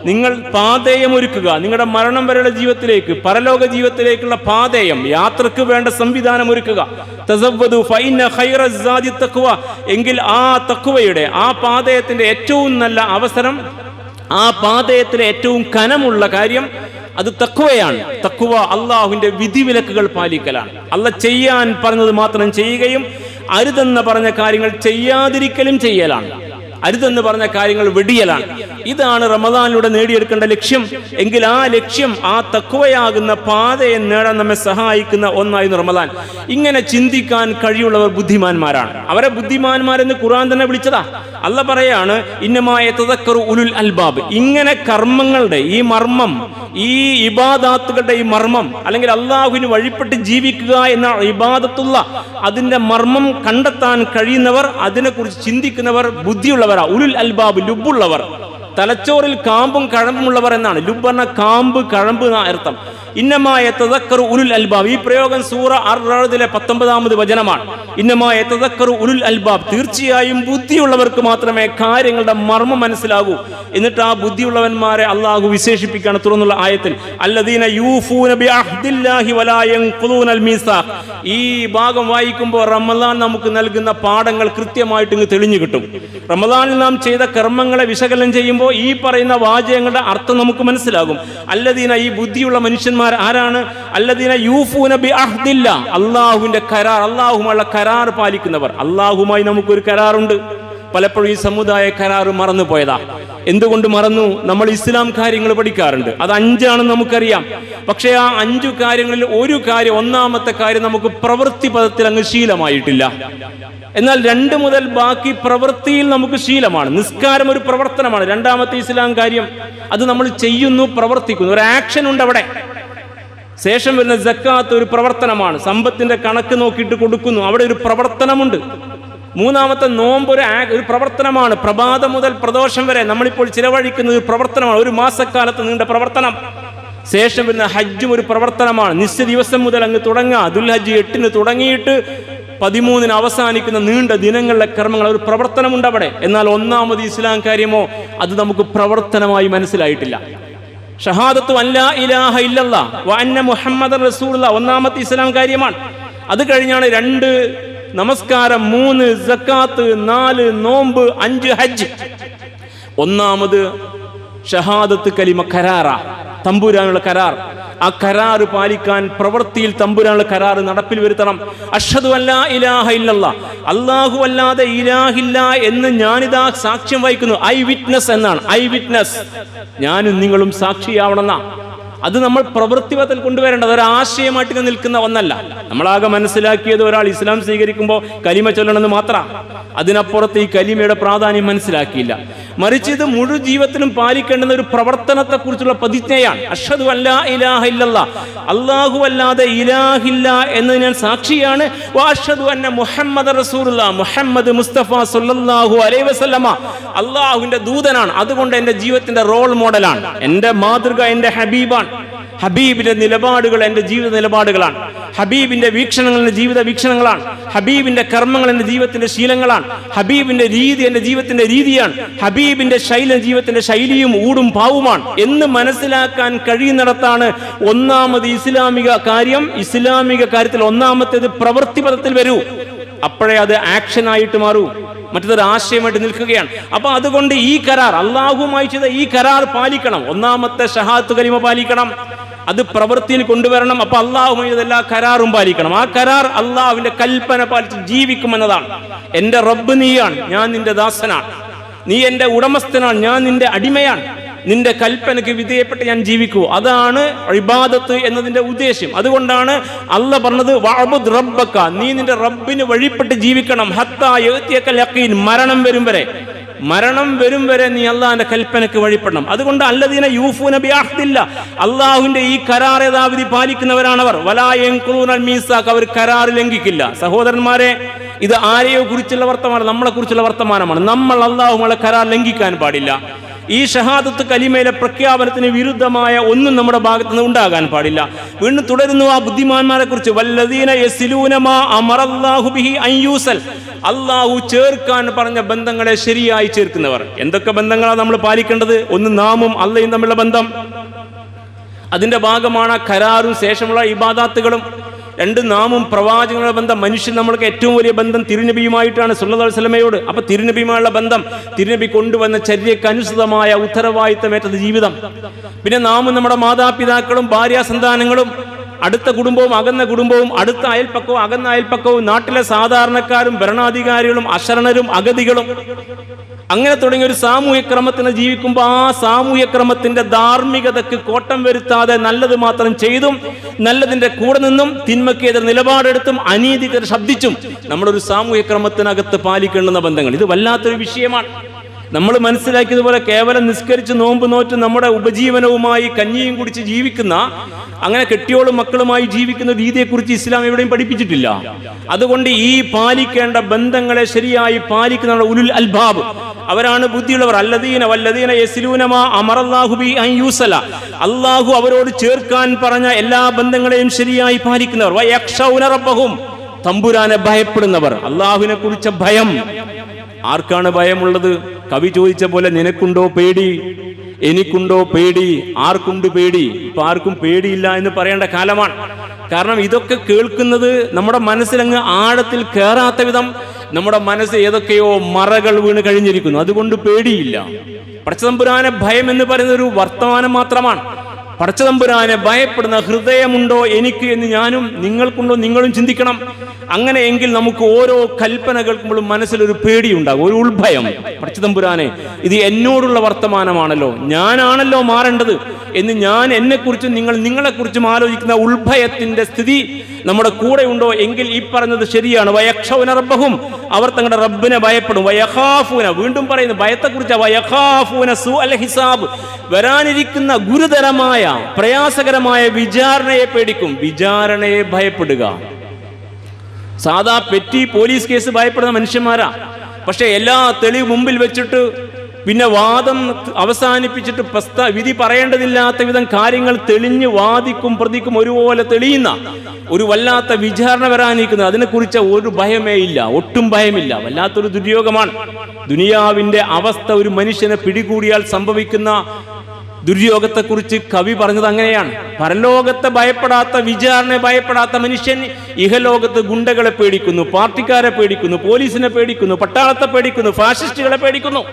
നിങ്ങൾ പാതയം ഒരുക്കുക. നിങ്ങളുടെ മരണം വരെയുള്ള ജീവിതത്തിലേക്ക്, പരലോക ജീവിതത്തിലേക്കുള്ള പാതയം, യാത്രക്ക് വേണ്ട സംവിധാനം ഒരുക്കുക. തസവ്വദു ഫഇന്ന ഖൈറസ്സാദി തഖ്വ. എങ്കിൽ ആ തഖ്വയുടെ, ആ പാതയത്തിന്റെ ഏറ്റവും നല്ല അവസരം, ആ പാതയത്തിലെ ഏറ്റവും കനമുള്ള കാര്യം അത് തഖ്വയാണ്. തഖ്വ അള്ളാഹുവിന്റെ വിധിവിലക്കുകൾ പാലിക്കലാണ്. അള്ളാഹ് ചെയ്യാൻ പറഞ്ഞത് മാത്രം ചെയ്യുകയും അരുതെന്ന് പറഞ്ഞ കാര്യങ്ങൾ ചെയ്യാതിരിക്കലും ചെയ്യലാണ്. അരുതെന്ന് പറഞ്ഞ കാര്യങ്ങൾ വെടിയലാണ്. ഇതാണ് റമദാനിലൂടെ നേടിയെടുക്കേണ്ട ലക്ഷ്യം. എങ്കിൽ ആ ലക്ഷ്യം, ആ തഖ്വയാകുന്ന പാതയെ നേടാൻ നമ്മെ സഹായിക്കുന്ന ഒന്നായിരുന്നു റമദാൻ. ഇങ്ങനെ ചിന്തിക്കാൻ കഴിവുള്ളവർ ബുദ്ധിമാന്മാരാണ്. അവരെ ബുദ്ധിമാന്മാരെന്ന് ഖുർആൻ തന്നെ വിളിച്ചതാ. അല്ലാഹ് പറയാണ്, ഇന്നമാ യതദക്കറു ഉലുൽ അൽബാബ്. ഇങ്ങനെ കർമ്മങ്ങളുടെ ഈ മർമ്മം, ഈ ഇബാദാത്തുകളുടെ ഈ മർമ്മം, അല്ലെങ്കിൽ അള്ളാഹുവിന് വഴിപ്പെട്ട് ജീവിക്കുക എന്ന ഇബാദത്തുള്ള അതിന്റെ മർമ്മം കണ്ടെത്താൻ കഴിയുന്നവർ, അതിനെക്കുറിച്ച് ചിന്തിക്കുന്നവർ ബുദ്ധിയുള്ളവരാ. ഉലുൽ അൽബാബ്, ലുബുള്ളവർ, തലച്ചോറിൽ കാമ്പും കഴമ്പുമുള്ളവർ എന്നാണ്. ലുബ് എന്ന കാമ്പ്, കഴമ്പ് എന്ന അർത്ഥം. ഇന്നമാ യതദക്കറു ഉലുൽ അൽബാബ്. ഈ പ്രയോഗം സൂറ അർ-റഅദിലെ 19-ാമത് വചനമാണ്. ഇന്നമാ യതദക്കറു ഉലുൽ അൽബാബ്. തീർച്ചയായും ബുദ്ധിയുള്ളവർക്ക് മാത്രമേ കാര്യങ്ങളുടെ മർമ്മം മനസ്സിലാകൂ. എന്നിട്ട് ആ ബുദ്ധിയുള്ളവന്മാരെ അള്ളാഹു വിശേഷിപ്പിക്കുകയാണ് തുറന്നുള്ള ആയത്തിൽ, അല്ലദീന യൂഫൂന ബിഅഹ്ദില്ലാഹി വലാ യൻഖുദൂനൽ മീസാഖ്. ഈ ഭാഗം വായിക്കുമ്പോൾ റമദാൻ നമുക്ക് നൽകുന്ന പാഠങ്ങൾ കൃത്യമായിട്ട് ഇങ്ങ് തെളിഞ്ഞു കിട്ടും. റമദാനിൽ നാം ചെയ്ത കർമ്മങ്ങളെ വിശകലനം ചെയ്യുമ്പോൾ ഈ പറയുന്ന വാചകങ്ങളുടെ അർത്ഥം നമുക്ക് മനസ്സിലാകും. അല്ലദീന, ഈ ബുദ്ധിയുള്ള മനുഷ്യന്മാർ ആരാണ്? അല്ലദീന യൂഫൂന ബിഅഹ്ദില്ലാ. അള്ളാഹുവിന്റെ കരാർ, അള്ളാഹുമായുള്ള കരാർ പാലിക്കുന്നവർ. അള്ളാഹുമായി നമുക്കൊരു കരാറുണ്ട്. പലപ്പോഴും ഈ സമുദായ കരാർ മറന്നു പോയതാ. എന്തുകൊണ്ട് മറന്നു? നമ്മൾ ഇസ്ലാം കാര്യങ്ങൾ പഠിക്കാറുണ്ട്. അത് 5 ആണെന്ന് നമുക്കറിയാം. പക്ഷേ ആ 5 കാര്യങ്ങളിൽ ഒരു കാര്യം, ഒന്നാമത്തെ കാര്യം നമുക്ക് പ്രവൃത്തി പദത്തിൽ അങ്ങ് ശീലമായിട്ടില്ല. എന്നാൽ 2 മുതൽ ബാക്കി പ്രവൃത്തിയിൽ നമുക്ക് ശീലമാണ്. നിസ്കാരം ഒരു പ്രവർത്തനമാണ്. രണ്ടാമത്തെ ഇസ്ലാം കാര്യം, അത് നമ്മൾ ചെയ്യുന്നു, പ്രവർത്തിക്കുന്നു, ഒരു ആക്ഷൻ ഉണ്ട് അവിടെ. ശേഷം വരുന്ന സക്കാത്ത് ഒരു പ്രവർത്തനമാണ്. സമ്പത്തിന്റെ കണക്ക് നോക്കിയിട്ട് കൊടുക്കുന്നു, അവിടെ ഒരു പ്രവർത്തനമുണ്ട്. മൂന്നാമത്തെ നോമ്പ് ഒരു പ്രവർത്തനമാണ്. പ്രഭാതം മുതൽ പ്രദോഷം വരെ നമ്മളിപ്പോൾ ചിലവഴിക്കുന്നത് ഒരു പ്രവർത്തനമാണ്, ഒരു മാസക്കാലത്ത് നീണ്ട പ്രവർത്തനം. ശേഷം വരുന്ന ഹജ്ജും ഒരു പ്രവർത്തനമാണ്. നിശ്ചയ ദിവസം മുതൽ അങ്ങ് തുടങ്ങുക. ദുൽഹജ്ജ് 8-ന് തുടങ്ങിയിട്ട് 13-ന് അവസാനിക്കുന്ന നീണ്ട ദിനങ്ങളിലെ കർമ്മങ്ങൾ, ഒരു പ്രവർത്തനമുണ്ട് അവിടെ. എന്നാൽ ഒന്നാമത് ഇസ്ലാം കാര്യമോ അത് നമുക്ക് പ്രവർത്തനമായി മനസ്സിലായിട്ടില്ല. ഷഹാദത്തു അല്ലാ ഇലാഹ ഇല്ലല്ലാഹ് വ അന്ന മുഹമ്മദൻ റസൂലുള്ളാഹ് ഒന്നാമത്തെ ഇസ്ലാം കാര്യമാണ്. അത് കഴിഞ്ഞാണ് 2 നമസ്കാരം, 3 സക്കാത്ത്, 4 നോമ്പ്, 5 ഹജ്ജ്. ഒന്നാമത് ഷഹാദത്ത് കലിമ കരാറാ, തമ്പുരാനുള്ള കരാർ. ആ കരാർ പാലിക്കാൻ പ്രവൃത്തിയിൽ തമ്പുരാനുള്ള കരാർ നടപ്പിൽ വരുത്തണം. അഷ്ഹദു അല്ലാ ഇലാഹ ഇല്ലല്ലാഹ്, അല്ലാഹു അല്ലാതെ ഇലാഹില്ല എന്ന് ഞാനിതാ സാക്ഷ്യം വഹിക്കുന്നു. ഐ വിറ്റ്നസ് എന്നാണ്. ഐ വിറ്റ്നസ്, ഞാനും നിങ്ങളും സാക്ഷിയാവണമെന്നാ. അത് നമ്മൾ പ്രവൃത്തിപഥത്തിൽ കൊണ്ടുവരേണ്ടത് ഒരാശയമായിട്ട് നിൽക്കുന്ന ഒന്നല്ല. നമ്മളാകെ മനസ്സിലാക്കിയത് ഒരാൾ ഇസ്ലാം സ്വീകരിക്കുമ്പോൾ കലിമ ചൊല്ലണമെന്ന് മാത്രം. അതിനപ്പുറത്ത് ഈ കലിമയുടെ പ്രാധാന്യം മനസ്സിലാക്കിയില്ല. മറിച്ച് ഇത് മുഴു ജീവിതത്തിലും പാലിക്കേണ്ടുന്ന ഒരു പ്രവർത്തനത്തെ കുറിച്ചുള്ള പ്രതിജ്ഞയാണ്. അഷ്ഹദു അല്ലാ ഇലാഹ ഇല്ലല്ലാഹ്, അല്ലാഹു അല്ലാതെ ഇലാഹില്ല എന്ന് ഞാൻ സാക്ഷിയാണ്. വഅഷ്ഹദു അന്ന മുഹമ്മദൻ റസൂലുള്ളാഹ്, മുഹമ്മദ് മുസ്തഫ സല്ലല്ലാഹു അലൈഹി വസല്ലമ അല്ലാഹുവിന്റെ ദൂതനാണ്. അതുകൊണ്ട് എൻ്റെ ജീവിതത്തിന്റെ റോൾ മോഡലാണ്, എൻ്റെ മാതൃക എൻ്റെ ഹബീബാണ്. ഹബീബിന്റെ നിലപാടുകൾ എൻ്റെ ജീവിത നിലപാടുകളാണ്. ഹബീബിന്റെ വീക്ഷണങ്ങൾ എൻ്റെ ജീവിത വീക്ഷണങ്ങളാണ്. ഹബീബിന്റെ കർമ്മങ്ങൾ എൻ്റെ ജീവിതത്തിന്റെ ശീലങ്ങളാണ്. ഹബീബിന്റെ രീതി എൻ്റെ ജീവിതത്തിന്റെ രീതിയാണ്. ഹബീബിന്റെ ശൈലി ജീവിതത്തിന്റെ ശൈലിയും ഊടും പാവുമാണ് എന്ന് മനസ്സിലാക്കാൻ കഴിയുന്നിടത്താണ് ഒന്നാമത് ഇസ്ലാമിക കാര്യം. ഇസ്ലാമിക കാര്യത്തിൽ ഒന്നാമത്തേത് പ്രവൃത്തിപഥത്തിൽ വരൂ. അപ്പോഴേ അത് ആക്ഷൻ ആയിട്ട് മാറൂ, മറ്റൊരു ആശയമായിട്ട് നിൽക്കുകയാണ്. അപ്പൊ അതുകൊണ്ട് ഈ കരാർ, അള്ളാഹുമായി ചെയ്ത ഈ കരാർ പാലിക്കണം. ഒന്നാമത്തെ ഷഹാദത്ത് കലിമ പാലിക്കണം, അത് പ്രവൃത്തിയിൽ കൊണ്ടുവരണം. അപ്പൊ അള്ളാഹുമായി ചെയ്ത എല്ലാ കരാറും പാലിക്കണം. ആ കരാർ അള്ളാഹുവിന്റെ കൽപ്പന പാലിച്ച് ജീവിക്കുമെന്നതാണ്. എന്റെ റബ്ബ് നീയാണ്, ഞാൻ നിന്റെ ദാസനാണ്. നീ എന്റെ ഉടമസ്ഥനാണ്, ഞാൻ നിന്റെ അടിമയാണ്. നിന്റെ കൽപ്പനയ്ക്ക് വിധേയപ്പെട്ട് ഞാൻ ജീവിക്കൂ. അതാണ് ഇബാദത്ത് എന്നതിന്റെ ഉദ്ദേശം. അതുകൊണ്ടാണ് അല്ലാഹ് പറഞ്ഞത് വഅബ്ദ് റബ്ബക, നീ നിന്റെ റബ്ബിന് വഴിപ്പെട്ട് ജീവിക്കണം. ഹത്താ യഅതിയകൽ യഖീൻ, മരണം വരും വരെ. മരണം വരും വരെ നീ അള്ളാഹിന്റെ കൽപ്പനയ്ക്ക് വഴിപ്പെടണം. അതുകൊണ്ട് അല്ലദീന യൂഫൂന ബിഅഹ്ദില്ലാ, അള്ളാഹുവിന്റെ ഈ കരാർ യഥാവിധി പാലിക്കുന്നവരാണവർ. വലാ യൻഖുദൂനൽ മീസാഖ്, അവർ കരാർ ലംഘിക്കില്ല. സഹോദരന്മാരെ, ഇത് ആരെയോ കുറിച്ചുള്ള വർത്തമാനം, നമ്മളെ കുറിച്ചുള്ള വർത്തമാനമാണ്. നമ്മൾ അള്ളാഹുവിന്റെ കരാർ ലംഘിക്കാൻ പാടില്ല. ഈ ഷഹാദത്ത് കലിമയിലെ പ്രഖ്യാപനത്തിന് വിരുദ്ധമായ ഒന്നും നമ്മുടെ ഭാഗത്ത് നിന്ന് ഉണ്ടാകാൻ പാടില്ല. വീണ്ടും തുടരുന്നു ആ ബുദ്ധിമാന്മാരെ കുറിച്ച്, വല്ലദീന യസിലൂന മാ അമറല്ലാഹു ബിഹി അൻ യൂസൽ, അള്ളാഹു ചേർക്കാൻ പറഞ്ഞ ബന്ധങ്ങളെ ശരിയായി ചേർക്കുന്നവർ. എന്തൊക്കെ ബന്ധങ്ങളാണ് നമ്മൾ പാലിക്കേണ്ടത്? ഒന്ന്, നാമും അള്ളയും തമ്മിലുള്ള ബന്ധം, അതിന്റെ ഭാഗമാണ് കരാറും ശേഷമുള്ള ഇബാദാത്തുകളും. 2, നാമും പ്രവാചകങ്ങളുടെ ബന്ധം. മനുഷ്യൻ നമ്മൾക്ക് ഏറ്റവും വലിയ ബന്ധം തിരുനബിയുമായിട്ടാണ്, സല്ലല്ലാഹു അലൈഹി വസല്ലമയോട്. അപ്പൊ തിരുനബിയുമായുള്ള ബന്ധം, തിരുനബി കൊണ്ടുവന്ന ചര്യക്ക് അനുസൃതമായ ഉത്തരവാദിത്തമേറ്റത് ജീവിതം. പിന്നെ നാമും നമ്മുടെ മാതാപിതാക്കളും ഭാര്യാസന്താനങ്ങളും അടുത്ത കുടുംബവും അകന്ന കുടുംബവും, അടുത്ത അയൽപ്പക്കവും അകന്ന അയൽപ്പക്കവും, നാട്ടിലെ സാധാരണക്കാരും ഭരണാധികാരികളും അശരണരും അഗതികളും, അങ്ങനെ തുടങ്ങിയ ഒരു സാമൂഹ്യ ക്രമത്തിന് ജീവിക്കുമ്പോൾ ആ സാമൂഹ്യ ക്രമത്തിന്റെ ധാർമ്മികതയ്ക്ക് കോട്ടം വരുത്താതെ നല്ലത് മാത്രം ചെയ്തും നല്ലതിന്റെ കൂടെ നിന്നും തിന്മയ്ക്കെതിരെ നിലപാടെടുത്തും അനീതിക്കെതിരെ ശബ്ദിച്ചും നമ്മളൊരു സാമൂഹ്യ ക്രമത്തിനകത്ത് പാലിക്കേണ്ടുന്ന ബന്ധങ്ങൾ, ഇത് വല്ലാത്തൊരു വിഷയമാണ്. നമ്മൾ മനസ്സിലാക്കിയതുപോലെ കേവലം നിസ്കരിച്ച് നോമ്പ് നോറ്റ് നമ്മുടെ ഉപജീവനവുമായി കഞ്ഞിയും കുടിച്ച് ജീവിക്കുന്ന, അങ്ങനെ കെട്ടിയോളും മക്കളുമായി ജീവിക്കുന്ന രീതിയെക്കുറിച്ച് ഇസ്ലാം എവിടെയും പഠിപ്പിച്ചിട്ടില്ല. അതുകൊണ്ട് ഈ പാലിക്കേണ്ട ബന്ധങ്ങളെ ശരിയായി പാലിക്കുന്ന ഉലുൽ അൽബാബ്, അവരാണ് ബുദ്ധിയുള്ളവർ. വല്ലദീന യസ്ലൂന മാ അമറല്ലാഹു ബി അൻ യൂസല, അല്ലാഹു അവരോട് ചേർക്കാൻ പറഞ്ഞ എല്ലാ ബന്ധങ്ങളെയും ശരിയായി പാലിക്കുന്നവർ. വയഖ്ശൗന റബ്ബഹും, തമ്പുരാനെ ഭയപ്പെടുന്നവർ. അല്ലാഹുവിനെ കുറിച്ച ഭയം. ആർക്കാണ് ഭയമുള്ളത്? കവി ചോദിച്ച പോലെ നിനക്കുണ്ടോ പേടി, എനിക്കുണ്ടോ പേടി, ആർക്കുണ്ട് പേടി? ഇപ്പൊ ആർക്കും പേടിയില്ല എന്ന് പറയേണ്ട കാലമാണ്. കാരണം ഇതൊക്കെ കേൾക്കുന്നത് നമ്മുടെ മനസ്സിലങ്ങ് ആഴത്തിൽ കയറാത്ത വിധം നമ്മുടെ മനസ്സ് ഏതൊക്കെയോ മറകൾ വീണ് കഴിഞ്ഞിരിക്കുന്നു. അതുകൊണ്ട് പേടിയില്ല. പടച്ചതമ്പുരാനെ ഭയം എന്ന് പറയുന്ന ഒരു വർത്തമാനം മാത്രമാണ്. പടച്ചതമ്പുരാനെ ഭയപ്പെടുന്ന ഹൃദയമുണ്ടോ എനിക്ക് എന്ന് ഞാനും നിങ്ങൾക്കുണ്ടോ നിങ്ങളും ചിന്തിക്കണം. അങ്ങനെയെങ്കിൽ നമുക്ക് ഓരോ കൽപ്പന കേൾക്കുമ്പോഴും മനസ്സിലൊരു പേടിയുണ്ടാകും, ഒരു ഉൾഭയം. പടച്ചതമ്പുരാനെ, ഇത് എന്നോടുള്ള വർത്തമാനമാണല്ലോ, ഞാനാണല്ലോ മാറേണ്ടത് എന്ന് ഞാൻ എന്നെക്കുറിച്ചും നിങ്ങളെക്കുറിച്ചും ആലോചിക്കുന്ന ഉൾഭയത്തിന്റെ സ്ഥിതി നമ്മുടെ കൂടെ ഉണ്ടോ എങ്കിൽ ഈ പറഞ്ഞത് ശരിയാണ്. വയഖ്ശൗന റബ്ബഹും, അവർ തങ്ങളുടെ റബ്ബിനെ ഭയപ്പെടും. വയഖാഫൂന, വീണ്ടും പറയുന്നു ഭയത്തെക്കുറിച്ച്, വയഖാഫൂന സൂഅൽ ഹിസാബ്, വരാനിരിക്കുന്ന ഗുരുതരമായ പ്രയാസകരമായ വിചാരണയെ പേടിക്കും. വിചാരണയെ ഭയപ്പെടുക. സാധാ പെറ്റി പോലീസ് കേസ് ഭയപ്പെടുന്ന മനുഷ്യന്മാരാ. പക്ഷെ എല്ലാ തെളിവ് മുമ്പിൽ വെച്ചിട്ട് പിന്നെ വാദം അവസാനിപ്പിച്ചിട്ട് വിധി പറയേണ്ടതില്ലാത്ത വിധം കാര്യങ്ങൾ തെളിഞ്ഞ് വാദിക്കും പ്രതിക്കും ഒരുപോലെ തെളിയുന്ന ഒരു വല്ലാത്ത വിചാരണ വരാനിരിക്കുന്നത്, അതിനെക്കുറിച്ച് ഒരു ഭയമേ ഇല്ല, ഒട്ടും ഭയമില്ല. വല്ലാത്തൊരു ദുര്യോഗമാണ്. ദുനിയാവിന്റെ അവസ്ഥ ഒരു മനുഷ്യനെ പിടികൂടിയാൽ സംഭവിക്കുന്ന ദുര്യോഗത്തെക്കുറിച്ച് കവി പറഞ്ഞത് അങ്ങനെയാണ്. പരലോകത്തെ ഭയപ്പെടാത്ത, വിചാരണയെ ഭയപ്പെടാത്ത മനുഷ്യൻ ഇഹലോകത്ത് ഗുണ്ടകളെ പേടിക്കുന്നു, പാർട്ടിക്കാരെ പേടിക്കുന്നു, പോലീസിനെ പേടിക്കുന്നു, പട്ടാളത്തെ പേടിക്കുന്നു, ഫാഷിസ്റ്റുകളെ പേടിക്കുന്നു.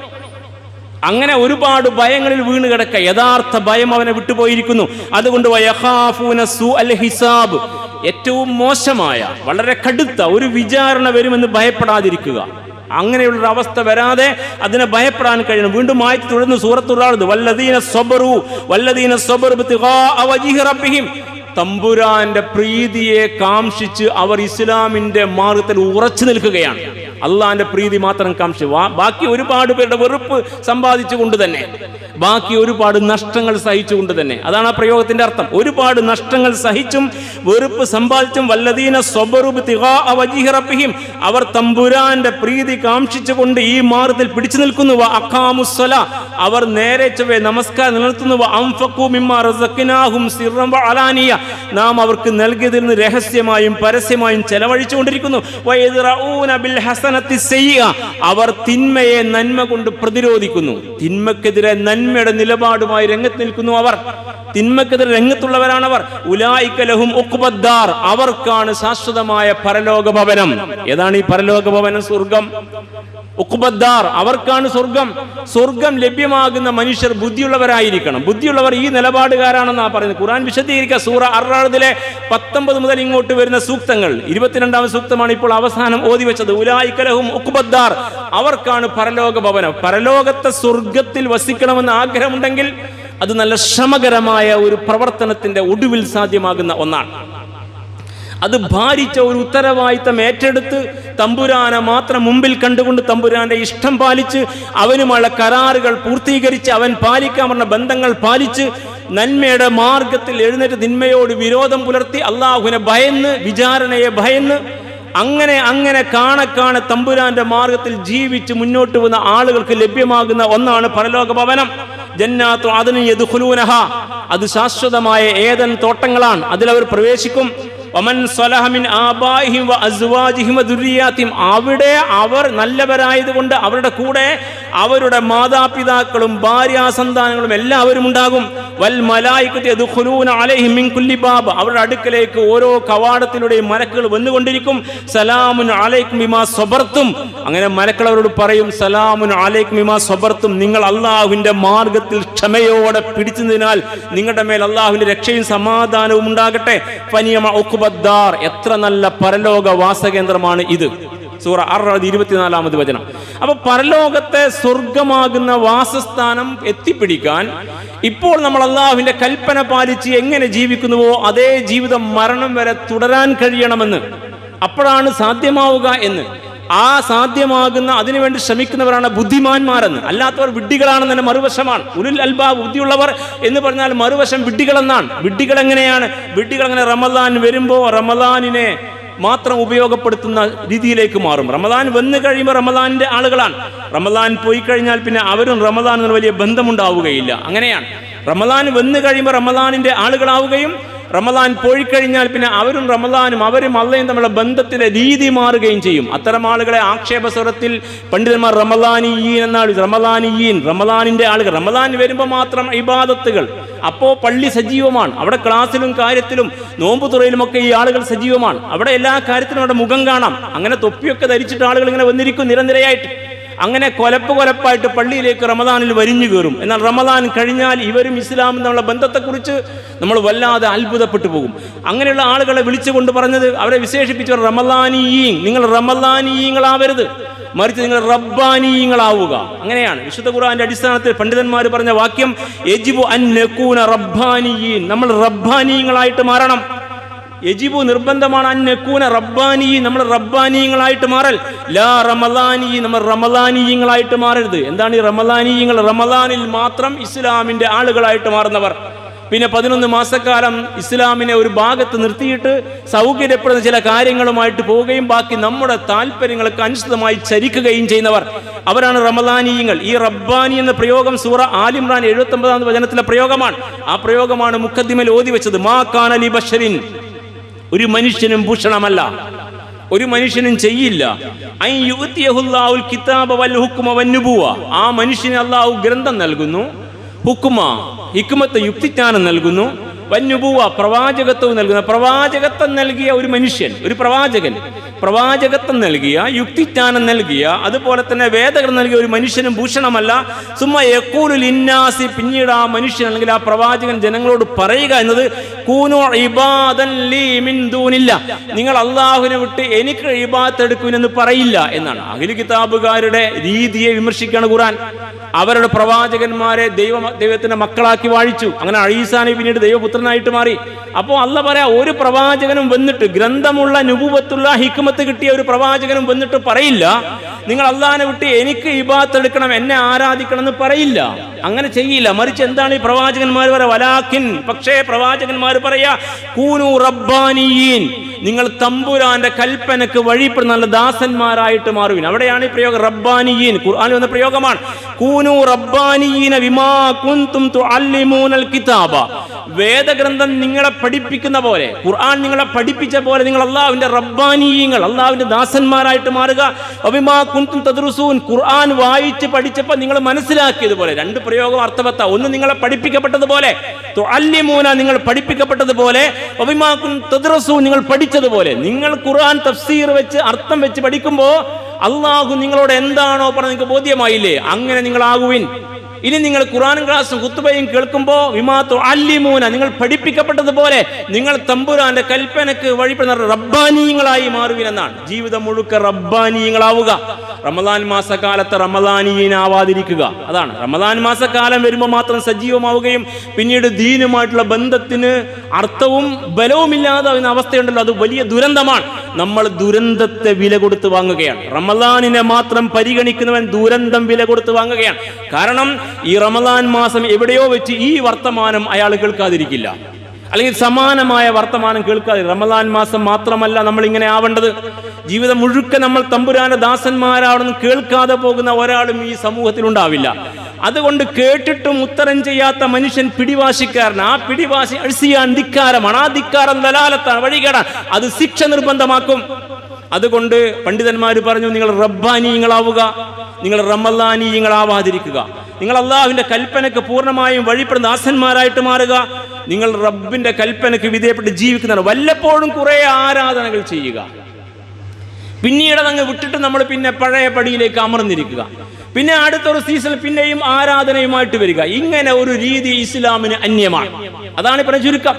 അങ്ങനെ ഒരുപാട് ഭയങ്ങളിൽ വീണ് കിടക്ക. യഥാർത്ഥ ഭയം അവനെ വിട്ടുപോയിരിക്കുന്നു. അതുകൊണ്ട് വയഖാഫൂന സൂഅൽ ഹിസാബ്, ഏറ്റവും മോശമായ വളരെ കടുത്ത ഒരു വിചാരണ വരുമെന്ന് ഭയപ്പെടാതിരിക്കുക. അങ്ങനെയുള്ളൊരു അവസ്ഥ വരാതെ അതിനെ ഭയപ്പെടാൻ കഴിയണം. വീണ്ടും ആയത്ത് തുടർന്ന് സൂറത്തുൽ റഅദ്, വല്ലദീന സ്വബറു ബിത്തിഗാഅ വജ്ഹി റബ്ബിഹിം, തമ്പുരാന്റെ പ്രീതിയെ കാംക്ഷിച്ച് അവർ ഇസ്ലാമിന്റെ മാർഗത്തിൽ ഉറച്ചു നിൽക്കുകയാണ്. അള്ളാന്റെ പ്രീതി മാത്രം കാംക്ഷി. ബാക്കി ഒരുപാട് പേരുടെ വെറുപ്പ് സമ്പാദിച്ചുകൊണ്ട് തന്നെ, ബാക്കി ഒരുപാട് നഷ്ടങ്ങൾ സഹിച്ചുകൊണ്ട് തന്നെ. അതാണ് ആ പ്രയോഗത്തിന്റെ അർത്ഥം. ഒരുപാട് നഷ്ടങ്ങൾ സഹിച്ചും വെറുപ്പ് സമ്പാദിച്ചും വല്ലദീന സ്വബറു ബിത്തിഗാഅ വജ്ഹി റബ്ബിഹിം, അവർ തമ്പുരാന്റെ പ്രീതി കാംക്ഷിച്ചുകൊണ്ട് ഈ മാർഗത്തിൽ പിടിച്ചു നിൽക്കുന്നു. അഖാമുസ്സലാ, അവർ നേരെ ചൊവ്വേ നമസ്കാരം നിലനിർത്തുന്നു. അൻഫഖൂ മിമ്മാ റസഖ്നാഹും സിർറൻ വഅലാനിയ, നാം അവർക്ക് നൽകിയതിൽ നിന്ന് രഹസ്യമായും പരസ്യമായും ചെലവഴിച്ചുകൊണ്ടിരിക്കുന്നു. വയദ്റഊന ബിൽ ഹസനത്തി സയ്യിഅ, അവർ തിന്മയെ നന്മ കൊണ്ട് പ്രതിരോധിക്കുന്നു. തിന്മക്കെതിരെ നന്മയുടെ നിലപാടുമായി രംഗത്ത് നിൽക്കുന്നു. അവർ തിന്മക്കെതിരെ രംഗത്തുള്ളവരാണവർ. ഉലൈക ലഹും ഉഖ്ബദ്ദാർ, അവർക്കാണ് ശാശ്വതമായ പരലോക ഭവനം. ഏതാണ് ഈ പരലോക ഭവനം? സ്വർഗം. ഉഖ്ബദ്ദാർ, അവർക്കാണ് സ്വർഗം. സ്വർഗം ലഭ്യമാകുന്ന മനുഷ്യർ ബുദ്ധിയുള്ളവരായിരിക്കണം. ബുദ്ധിയുള്ളവർ ഈ നിലപാടുകാരാണെന്നാണ് പറയുന്നത്. ഖുർആൻ വിശദീകരിക്കുക. സൂറ അർ-റഅദിലെ 19 മുതൽ ഇങ്ങോട്ട് വരുന്ന സൂക്തങ്ങൾ, 22ാം സൂക്തമാണ് ഇപ്പോൾ അവസാനം ഓതി വെച്ചത്. ഉലൈക ലഹും ഉഖ്ബദ്ദാർ, അവർക്കാണ് പരലോക ഭവനം. പരലോകത്തെ സ്വർഗത്തിൽ വസിക്കണമെന്ന് ആഗ്രഹമുണ്ടെങ്കിൽ അത് നല്ല ശ്രമകരമായ ഒരു പ്രവർത്തനത്തിന്റെ ഒടുവിൽ സാധ്യമാകുന്ന ഒന്നാണ്. അത് ഭാരിച്ച ഒരു ഉത്തരവാദിത്തം ഏറ്റെടുത്ത് തമ്പുരാനെ മാത്രം മുമ്പിൽ കണ്ടുകൊണ്ട് തമ്പുരാന്റെ ഇഷ്ടം പാലിച്ച് അവനുമുള്ള കരാറുകൾ പൂർത്തീകരിച്ച് അവൻ പാലിക്കാൻ പറഞ്ഞ ബന്ധങ്ങൾ പാലിച്ച് നന്മയുടെ മാർഗത്തിൽ എഴുന്നേറ്റ് തിന്മയോട് വിരോധം പുലർത്തി അള്ളാഹുവിനെ ഭയന്ന്, വിചാരണയെ ഭയന്ന്, അങ്ങനെ കാണെ തമ്പുരാന്റെ മാർഗത്തിൽ ജീവിച്ച് മുന്നോട്ട് പോകുന്ന ആളുകൾക്ക് ലഭ്യമാകുന്ന ഒന്നാണ് പരലോക ഭവനം. ജന്നാത്തു അദ്നിൻ യദ്ഖുലൂനഹാ, അത് ശാശ്വതമായ ഏദൻ തോട്ടങ്ങളാണ്. അതിലവർ പ്രവേശിക്കും. വമൻ സ്വലഹ മിൻ ആബാഇഹിം വഅസ്വാജിഹിം വദുരിയാതിഹിം, അവിടെ അവർ നല്ലവരായതുകൊണ്ട് അവരുടെ കൂടെ അവരുടെ മാതാപിതാക്കളും ഭാര്യാസന്താനങ്ങളും എല്ലാവരും ഉണ്ടാകും. വൽ മലായികതു യദ്ഖുലൂന അലൈഹിം മിൻ കുല്ലി ബാബ്, അവരുടെ അടുക്കലേക്ക് ഓരോ കവാടത്തിലൂടെയും മലക്കുകൾ വന്നുകൊണ്ടിരിക്കും. സലാമുൻ അലൈക്കും ബിമാ സബർത്തും, അങ്ങനെ മലക്കുകൾ അവരോട് പറയും സലാമുൻ അലൈക്കും ബിമാ സബർത്തും, നിങ്ങൾ അള്ളാഹുവിന്റെ മാർഗത്തിൽ ക്ഷമയോടെ പിടിച്ചതിനാൽ നിങ്ങളുടെ മേൽ അള്ളാഹുവിന്റെ രക്ഷയും സമാധാനവും ഉണ്ടാകട്ടെ. ഫനിയമ ഉഖ്ബദ്ദാർ, എത്ര നല്ല പരലോക വാസകേന്ദ്രമാണ് ഇത്. സൂറ അർ-റഅദ് 24-ാമത് വചനം. അപ്പൊ പരലോകത്തെ സ്വർഗമാകുന്ന വാസസ്ഥാനം എത്തിപ്പിടിക്കാൻ ഇപ്പോൾ നമ്മൾ അള്ളാഹുവിന്റെ കൽപ്പന പാലിച്ച് എങ്ങനെ ജീവിക്കുന്നുവോ അതേ ജീവിതം മരണം വരെ തുടരാൻ കഴിയണമെന്ന്, അപ്പോഴാണ് സാധ്യമാവുക എന്ന്. ആ സാധ്യമാകുന്ന അതിനുവേണ്ടി ശ്രമിക്കുന്നവരാണ് ബുദ്ധിമാന്മാരെന്ന്. അല്ലാത്തവർ വിഡ്ഢികളാണെന്ന് തന്നെ മറുവശമാണ്. ഉലുൽ അൽബാബ്, ബുദ്ധിയുള്ളവർ എന്ന് പറഞ്ഞാൽ മറുവശം വിഡ്ഢികളെന്നാണ്. വിഡ്ഢികൾ എങ്ങനെയാണ്? വിഡ്ഢികൾ അങ്ങനെ റമദാൻ വരുമ്പോൾ റമദാനിനെ മാത്രം ഉപയോഗപ്പെടുത്തുന്ന രീതിയിലേക്ക് മാറും. റമദാൻ വന്നു കഴിയുമ്പോൾ റമദാനിന്റെ ആളുകളാണ്. റമദാൻ പോയി കഴിഞ്ഞാൽ പിന്നെ അവരും റമദാൻ വലിയ ബന്ധമുണ്ടാവുകയില്ല. അങ്ങനെയാണ്. റമദാൻ വന്നു കഴിയുമ്പോൾ റമദാനിന്റെ ആളുകളാവുകയും റമദാൻ പോയി കഴിഞ്ഞാൽ പിന്നെ അവരും റമദാനും അവരും അള്ളയും തമ്മിലുള്ള ബന്ധത്തിന്റെ രീതി മാറുകയും ചെയ്യും. അത്തരം ആളുകളെ ആക്ഷേപസ്വരത്തിൽ പണ്ഡിതന്മാർ റമദാനിയീൻ എന്നാണ്. റമദാനിയീൻ, റമദാനിന്റെ ആളുകൾ. റമദാൻ വരുമ്പോൾ മാത്രം ഇബാദത്തുകൾ, അപ്പോൾ പള്ളി സജീവമാണ്. അവിടെ ക്ലാസ്സിലും കാര്യത്തിലും നോമ്പ് തുറയിലുമൊക്കെ ഈ ആളുകൾ സജീവമാണ്. അവിടെ എല്ലാ കാര്യത്തിലും അവിടെ മുഖം കാണാം. അങ്ങനെ തൊപ്പിയൊക്കെ ധരിച്ചിട്ട് ആളുകൾ ഇങ്ങനെ വന്നിരിക്കും നിരനിരയായിട്ട്. അങ്ങനെ കൊലപ്പായിട്ട് പള്ളിയിലേക്ക് റമദാനിൽ വരിഞ്ഞു കയറും. എന്നാൽ റമദാൻ കഴിഞ്ഞാൽ ഇവരും ഇസ്ലാമും തമ്മിലുള്ള ബന്ധത്തെക്കുറിച്ച് നമ്മൾ വല്ലാതെ അത്ഭുതപ്പെട്ടു പോകും. അങ്ങനെയുള്ള ആളുകളെ വിളിച്ചുകൊണ്ട് പറഞ്ഞത്, അവരെ വിശേഷിപ്പിച്ചവർ റമദാനിയീൻ, നിങ്ങൾ റമദാനിയീങ്ങളാവരുത്, മറിച്ച് നിങ്ങൾ റബ്ബാനിയീങ്ങളാവുക. അങ്ങനെയാണ് വിശുദ്ധ ഖുർആന്റെ അടിസ്ഥാനത്തിൽ പണ്ഡിതന്മാർ പറഞ്ഞ വാക്യം യജിബു അൻ നകൂന റബ്ബാനിയീൻ, നമ്മൾ റബ്ബാനിയീങ്ങളായിട്ട് മാറണം. യജിബു നിർബന്ധമാണ്, അൻ നകൂന റബ്ബാനിയീൻ, നമ്മൾ റബ്ബാനിയങ്ങളായിട്ട് മാറൽ. ലാ റമദാനിയീൻ, നമ്മൾ റമദാനിയങ്ങളായിട്ട് മാറരുത്. എന്താണ് ഈ റമദാനിയങ്ങൾ? റമദാനിൽ മാത്രം ഇസ്ലാമിന്റെ ആളുകളായിട്ട് മാറുന്നവർ. പിന്നെ 11 മാസക്കാലം ഇസ്ലാമിനെ ഒരു ഭാഗത്ത് നിർത്തിയിട്ട് സൗകര്യപ്പെടുന്ന ചില കാര്യങ്ങളുമായിട്ട് പോവുകയും ബാക്കി നമ്മുടെ താല്പര്യങ്ങൾക്ക് അനുസൃതമായി ചരിക്കുകയും ചെയ്യുന്നവർ, അവരാണ് റമദാനിയങ്ങൾ. ഈ റബ്ബാനി എന്ന പ്രയോഗം സൂറ ആലിമ്രാൻ 79-ാം വചനത്തിലെ പ്രയോഗമാണ്. ആ പ്രയോഗമാണ് മുഖദ്ദിമയിൽ ഓതി വെച്ചത്. മാ കാന ലി ബശരിൻ, ഒരു മനുഷ്യനും ഭൂഷണമല്ല, ഒരു മനുഷ്യനും ചെയ്യില്ല. അൻ യുഅ്തിയഹുല്ലാഹുൽ കിതാബ വൽ ഹുക്മ വന്നുബുവ, ആ മനുഷ്യന് അല്ലാഹു ഗ്രന്ഥം നൽകുന്നു, ഹുക്മ ഹിക്മത്ത് യുക്തിജ്ഞാനം നൽകുന്നു, വന്നുബുവ പ്രവാചകത്വം നൽകുന്ന, പ്രവാചകത്വം നൽകിയ ഒരു മനുഷ്യൻ, ഒരു പ്രവാചകൻ, പ്രവാചകത്വം നൽകിയ, യുക്തിജ്ഞാനം നൽകിയ, അതുപോലെ തന്നെ വേദഗ്രന്ഥം നൽകിയ ഒരു മനുഷ്യനും ഭൂഷണമല്ല. സുമ്മ യഖൂലു ലിന്നാസി, പിന്നീട് ആ മനുഷ്യൻ അല്ലെങ്കിൽ ആ പ്രവാചകൻ ജനങ്ങളോട് പറയുക എന്നത് കൂനു ഇബാദൻ ലീ മിൻ ദൂനില്ല, നിങ്ങൾ അള്ളാഹുവിനെ വിട്ട് എനിക്ക് ഇബാദത്ത് എടുക്കുമെന്ന് പറയില്ല എന്നാണ്. അഹ്ലു കിതാബുകാരുടെ രീതിയെ വിമർശിക്കുകയാണ് ഖുർആൻ. അവരുടെ പ്രവാചകന്മാരെ ദൈവത്തിന്റെ മക്കളാക്കി വാഴിച്ചു. അങ്ങനെ ഈസാ നബി പിന്നീട് ദൈവപുത്രനായിട്ട് മാറി. അപ്പോൾ അള്ളാഹ് പറയാ, ഒരു പ്രവാചകനും വന്നിട്ട്, ഗ്രന്ഥമുള്ള നുബുവത്തുള്ള ഹിക്മത്ത് കിട്ടിയ ഒരു പ്രവാചകനും വന്നിട്ട് പറയില്ല നിങ്ങൾ അള്ളാഹിനെ വിട്ട് എനിക്ക് ഇബാദത്ത് എടുക്കണം, എന്നെ ആരാധിക്കണം എന്ന് പറയില്ല. അങ്ങനെ ചെയ്യില്ല. മറിച്ച് എന്താണ് ഈ പ്രവാചകന്മാർ പറയാ? വലാക്കിൻ, പക്ഷേ പ്രവാചകന്മാർ പറയാ കൂനു റബ്ബാനിയീൻ, നിങ്ങൾ തമ്പുരാന്റെ കൽപ്പനക്ക് വഴിപ്പെടുന്ന നല്ല ദാസന്മാരായിട്ട് മാറുവിൻ. അവിടെയാണ് ഈ പ്രയോഗം റബ്ബാനിയീൻ. ഖുർആനിൽ വന്ന പ്രയോഗമാണ്. കൂനു റബ്ബാനിയീന ബിമാ കുൻതും തുഅല്ലിമൂനൽ കിതാബ, വേദഗ്രന്ഥം നിങ്ങളെ പഠിപ്പിക്കുന്ന പോലെ, ഖുർആൻ നിങ്ങളെ പഠിപ്പിച്ച പോലെ നിങ്ങൾ അള്ളാഹുവിന്റെ റബ്ബാനിയീങ്ങൾ, അള്ളാഹുവിന്റെ ദാസന്മാരായിട്ട് മാറുക. വബിമാ കുൻതും തദ്റുസൂൻ, ഖുർആൻ വായിച്ച് പഠിച്ചപ്പോൾ നിങ്ങൾ മനസ്സിലാക്കിയതുപോലെ. രണ്ട് പ്രയോഗം അർത്ഥവത്ത. ഒന്ന് നിങ്ങളെ പഠിപ്പിക്കപ്പെട്ടതുപോലെ, തുഅല്ലിമൂന നിങ്ങൾ പഠിപ്പിക്കപ്പെട്ടതുപോലെ, വബിമാ കുൻതും തദ്റുസൂൻ നിങ്ങൾ പഠിച്ചതുപോലെ. നിങ്ങൾ ഖുർആൻ തഫ്സീർ വെച്ച് അർത്ഥം വെച്ച് പഠിക്കുമ്പോൾ അള്ളാഹു നിങ്ങളോട് എന്താണോ പറഞ്ഞത് നിങ്ങൾക്ക് ബോധ്യമായില്ലേ? അങ്ങനെ നിങ്ങളാകുവിൻ. ഇനി നിങ്ങൾ ഖുർആൻ ക്ലാസും ഖുത്ബയും കേൾക്കുമ്പോൾ വിമാത്തു അല്ലിമൂന, നിങ്ങൾ പഠിപ്പിക്കപ്പെട്ടതുപോലെ നിങ്ങൾ തമ്പുരാന്റെ കൽപ്പനക്ക് വഴിപ്പെടുന്ന റബ്ബാനീയങ്ങളായി മാറുവിനെന്നാണ്. ജീവിതം മുഴുക്ക റബ്ബാനീയങ്ങളാവുക. റമദാൻ മാസക്കാലത്ത് റമദാനീയനാവാതിരിക്കുക. അതാണ് റമദാൻ മാസക്കാലം വരുമ്പോൾ മാത്രം സജീവമാവുകയും പിന്നീട് ദീനുമായിട്ടുള്ള ബന്ധത്തിന് അർത്ഥവും ബലവുമില്ലാതെ എന്ന അവസ്ഥയുണ്ടല്ലോ, അത് വലിയ ദുരന്തമാണ്. നമ്മൾ ദുരന്തത്തെ വില കൊടുത്ത് വാങ്ങുകയാണ്. റമദാനിനെ മാത്രം പരിഗണിക്കുന്നവൻ ദുരന്തം വില കൊടുത്ത് വാങ്ങുകയാണ്. കാരണം ഈ റമദാൻ മാസം എവിടെയോ വെച്ച് ഈ വർത്തമാനം അയാൾ കേൾക്കാതിരിക്കില്ല, അല്ലെങ്കിൽ സമാനമായ വർത്തമാനം കേൾക്കാതെ. റമദാൻ മാസം മാത്രമല്ല നമ്മൾ ഇങ്ങനെ ആവേണ്ടത്. ജീവിതം മുഴുക്ക നമ്മൾ തമ്പുരാന്റെ ദാസന്മാരാണെന്ന് കേൾക്കാതെ പോകുന്ന ഒരാളും ഈ സമൂഹത്തിൽ ഉണ്ടാവില്ല. അതുകൊണ്ട് കേട്ടിട്ടും ഉത്തരം ചെയ്യാത്ത മനുഷ്യൻ പിടിവാശിക്കാരൻ. ആ പിടിവാശി അഴ്സിയാൻ ധിക്കാരമാണ്. ആ ധിക്കാരം ദലാലത്താണ്, വഴികേടാണ്. അത് ശിക്ഷ നിർബന്ധമാക്കും. അതുകൊണ്ട് പണ്ഡിതന്മാർ പറഞ്ഞു, നിങ്ങൾ റബ്ബാനീയങ്ങളാവുക. നിങ്ങൾ റമളാനീയങ്ങളാവാതിരിക്കുക, നിങ്ങൾ അള്ളാഹുവിൻ്റെ കൽപ്പനയ്ക്ക് പൂർണ്ണമായും വഴിപ്പെടുന്ന ദാസന്മാരായിട്ട് മാറുക, നിങ്ങൾ റബ്ബിൻ്റെ കൽപ്പനയ്ക്ക് വിധേയപ്പെട്ട് ജീവിക്കുന്നതാണ്. വല്ലപ്പോഴും കുറേ ആരാധനകൾ ചെയ്യുക, പിന്നീട് അതങ്ങ് വിട്ടിട്ട് നമ്മൾ പിന്നെ പഴയ പടിയിലേക്ക് അമർന്നിരിക്കുക, പിന്നെ അടുത്തൊരു സീസണിൽ പിന്നെയും ആരാധനയുമായിട്ട് വരിക. ഇങ്ങനെ ഒരു രീതി ഇസ്ലാമിന് അന്യമാണ്. അതാണ് ഇപ്പം ചുരുക്കം.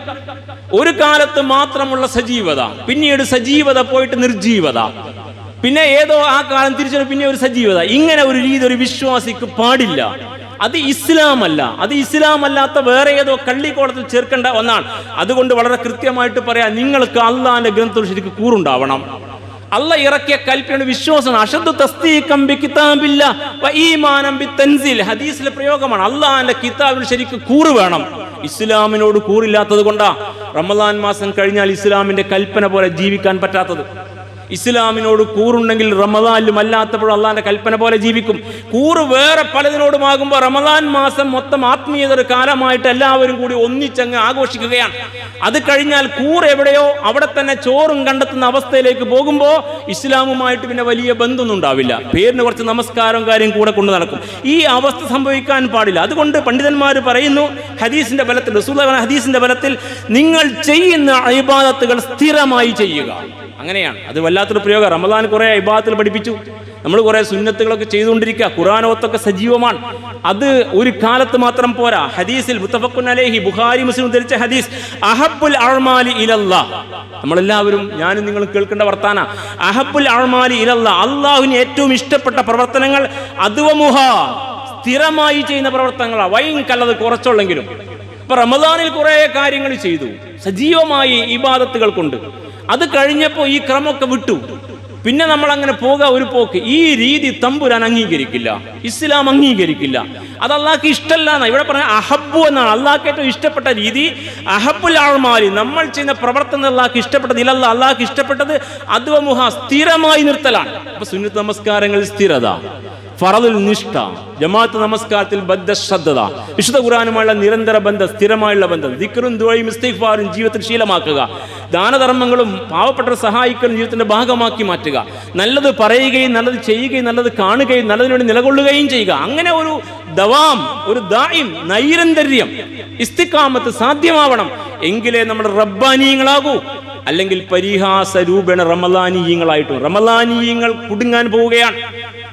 ഒരു കാലത്ത് മാത്രമുള്ള സജീവത, പിന്നീട് സജീവത പോയിട്ട് നിർജീവത, പിന്നെ ഏതോ ആ കാലം തിരിച്ചു പിന്നെ ഒരു സജീവത. ഇങ്ങനെ ഒരു രീതി ഒരു വിശ്വാസിക്ക് പാടില്ല. അത് ഇസ്ലാമല്ല. അത് ഇസ്ലാമല്ലാത്ത വേറെ ഏതോ കള്ളിക്കോളത്തിൽ ചേർക്കേണ്ട ഒന്നാണ്. അതുകൊണ്ട് വളരെ കൃത്യമായിട്ട് പറയാം, നിങ്ങൾക്ക് അള്ളാഹിന്റെ ഗ്രന്ഥത്തിൽ ശരിക്കും കൂറുണ്ടാവണം. അള്ളാഹ് ഇറക്കിയ കൽപ്പനയുടെ വിശ്വാസമാണ്. അഷദ്ദു തസ്ദീഖൻ ബികിതാബില്ലാഹ് വ ഈമാനൻ ബിത്തൻസീൽ ഹദീസിലെ പ്രയോഗമാണ്. അള്ളാഹിന്റെ കിതാബിൽ ശരിക്കും കൂറ് വേണം. ഇസ്ലാമിനോട് കൂറില്ലാത്തത് കൊണ്ടാ റമളാൻ മാസം കഴിഞ്ഞാൽ ഇസ്ലാമിന്റെ കൽപ്പന പോലെ ജീവിക്കാൻ പറ്റാത്തത്. ഇസ്ലാമിനോട് കൂറുണ്ടെങ്കിൽ റമളാനിലും അല്ലാത്തപ്പോഴും അള്ളാഹിന്റെ കൽപ്പന പോലെ ജീവിക്കും. കൂറ് വേറെ പലതിനോടുമാകുമ്പോൾ റമളാൻ മാസം മൊത്തം ആത്മീയത ഒരു കാലമായിട്ട് എല്ലാവരും കൂടി ഒന്നിച്ചങ്ങ് ആഘോഷിക്കുകയാണ്. അത് കഴിഞ്ഞാൽ കൂറ് എവിടെയോ അവിടെ തന്നെ ചോറും കണ്ടെത്തുന്ന അവസ്ഥയിലേക്ക് പോകുമ്പോൾ ഇസ്ലാമുമായിട്ട് പിന്നെ വലിയ ബന്ധമൊന്നും ഉണ്ടാവില്ല. പേരിന് കുറച്ച് നമസ്കാരവും കാര്യം കൂടെ കൊണ്ടു നടക്കും. ഈ അവസ്ഥ സംഭവിക്കാൻ പാടില്ല. അതുകൊണ്ട് പണ്ഡിതന്മാർ പറയുന്നു, ഹദീസിന്റെ ബലത്തിൽ, റസൂലുള്ളാഹിയുടെ ഹദീസിന്റെ ബലത്തിൽ നിങ്ങൾ ചെയ്യുന്ന ഇബാദത്തുകൾ സ്ഥിരമായി ചെയ്യുക. അങ്ങനെയാണ്. അത് വല്ലാത്തൊരു പ്രയോഗം. റമളാൻ കുറെ ഇബാദത്തുകൾ പഠിപ്പിച്ചു, നമ്മൾ കുറെ സുന്നത്തുകളൊക്കെ ചെയ്തുകൊണ്ടിരിക്കുക, ഖുർആനോത്തൊക്കെ സജീവമാണ്. അത് ഒരു കാലത്ത് മാത്രം പോരാ. ഹദീസിൽ മുത്തഫഖുൻ അലൈഹി, ബുഖാരി മുസ്ലിം ധരിച്ച ഹദീസ്, അഹബ്ബുൽ അഅ്മാലി ഇലല്ലാഹ്, നമ്മളെല്ലാവരും ഞാനും നിങ്ങൾ കേൾക്കേണ്ട വർത്താന, അഹബ്ബുൽ അഅ്മാലി ഇലല്ലാഹ്, അള്ളാഹുവിന് ഏറ്റവും ഇഷ്ടപ്പെട്ട പ്രവർത്തനങ്ങൾ അദ്വമുഹ, സ്ഥിരമായി ചെയ്യുന്ന പ്രവർത്തനങ്ങളാണ്. വൈൻ കല്ലത് കുറച്ചുള്ളെങ്കിലും. ഇപ്പൊ റമളാനിൽ കുറെ കാര്യങ്ങൾ ചെയ്തു, സജീവമായി ഇബാദത്തുകൾ കൊണ്ട്. അത് കഴിഞ്ഞപ്പോൾ ഈ ക്രമമൊക്കെ വിട്ടു. പിന്നെ നമ്മൾ അങ്ങനെ ഒരു പോക്ക്. ഈ രീതി തമ്പുരാൻ അംഗീകരിക്കില്ല, ഇസ്ലാം അംഗീകരിക്കില്ല. അത് അള്ളാഹ്ക്ക് ഇഷ്ടമല്ല എന്നാണ് ഇവിടെ പറഞ്ഞ. അഹബ്ബു എന്നാണ് അള്ളാഹ്ക്ക് ഏറ്റവും ഇഷ്ടപ്പെട്ട രീതി. അഹബ്ബുൽ അഅ്മാലി, നമ്മൾ ചെയ്യുന്ന പ്രവർത്തനം അള്ളാഹ്ക്ക് ഇഷ്ടപ്പെട്ടത് ഇല്ല. അള്ളാഹ്ക്ക് ഇഷ്ടപ്പെട്ടത് അദ്വമുഹ, സ്ഥിരമായി നിർത്തലാണ്. അപ്പൊ സുന്നത്ത് നമസ്കാരങ്ങളിൽ സ്ഥിരത, ഫറദുൽ നിഷ്ഠ, ജമാഅത്ത് നമസ്കാരത്തിൽ ബദ്ധശ്രദ്ധത, വിശുദ്ധ ഖുർആനുമായുള്ള നിരന്തര ബന്ധം, സ്ഥിരമായുള്ള ബന്ധം, ദിക്റും ദുആയും ഇസ്തിഗ്ഫാറും ജീവിതത്തിൽ ശീലമാക്കുക, ദാനധർമ്മങ്ങളും പാവപ്പെട്ടവരെ സഹായിക്കലും ജീവിതത്തിന്റെ ഭാഗമാക്കി മാറ്റുക, നല്ലത് പറയുകയും നല്ലത് ചെയ്യുകയും നല്ലത് കാണുകയും നല്ലതിനുവേണ്ടി നിലകൊള്ളുകയും ചെയ്യുക. അങ്ങനെ ഒരു ദവാം, ഒരു ദായിം, നൈരന്തര്യം, ഇസ്തിഖാമത്ത് സാധ്യമാവണം. എങ്കിലേ നമ്മുടെ റബ്ബാനീയങ്ങളാകൂ. അല്ലെങ്കിൽ പരിഹാസ രൂപേണ റമളാനീയങ്ങളായിട്ടും. റമളാനീയങ്ങൾ കുടുങ്ങാൻ പോവുകയാണ്.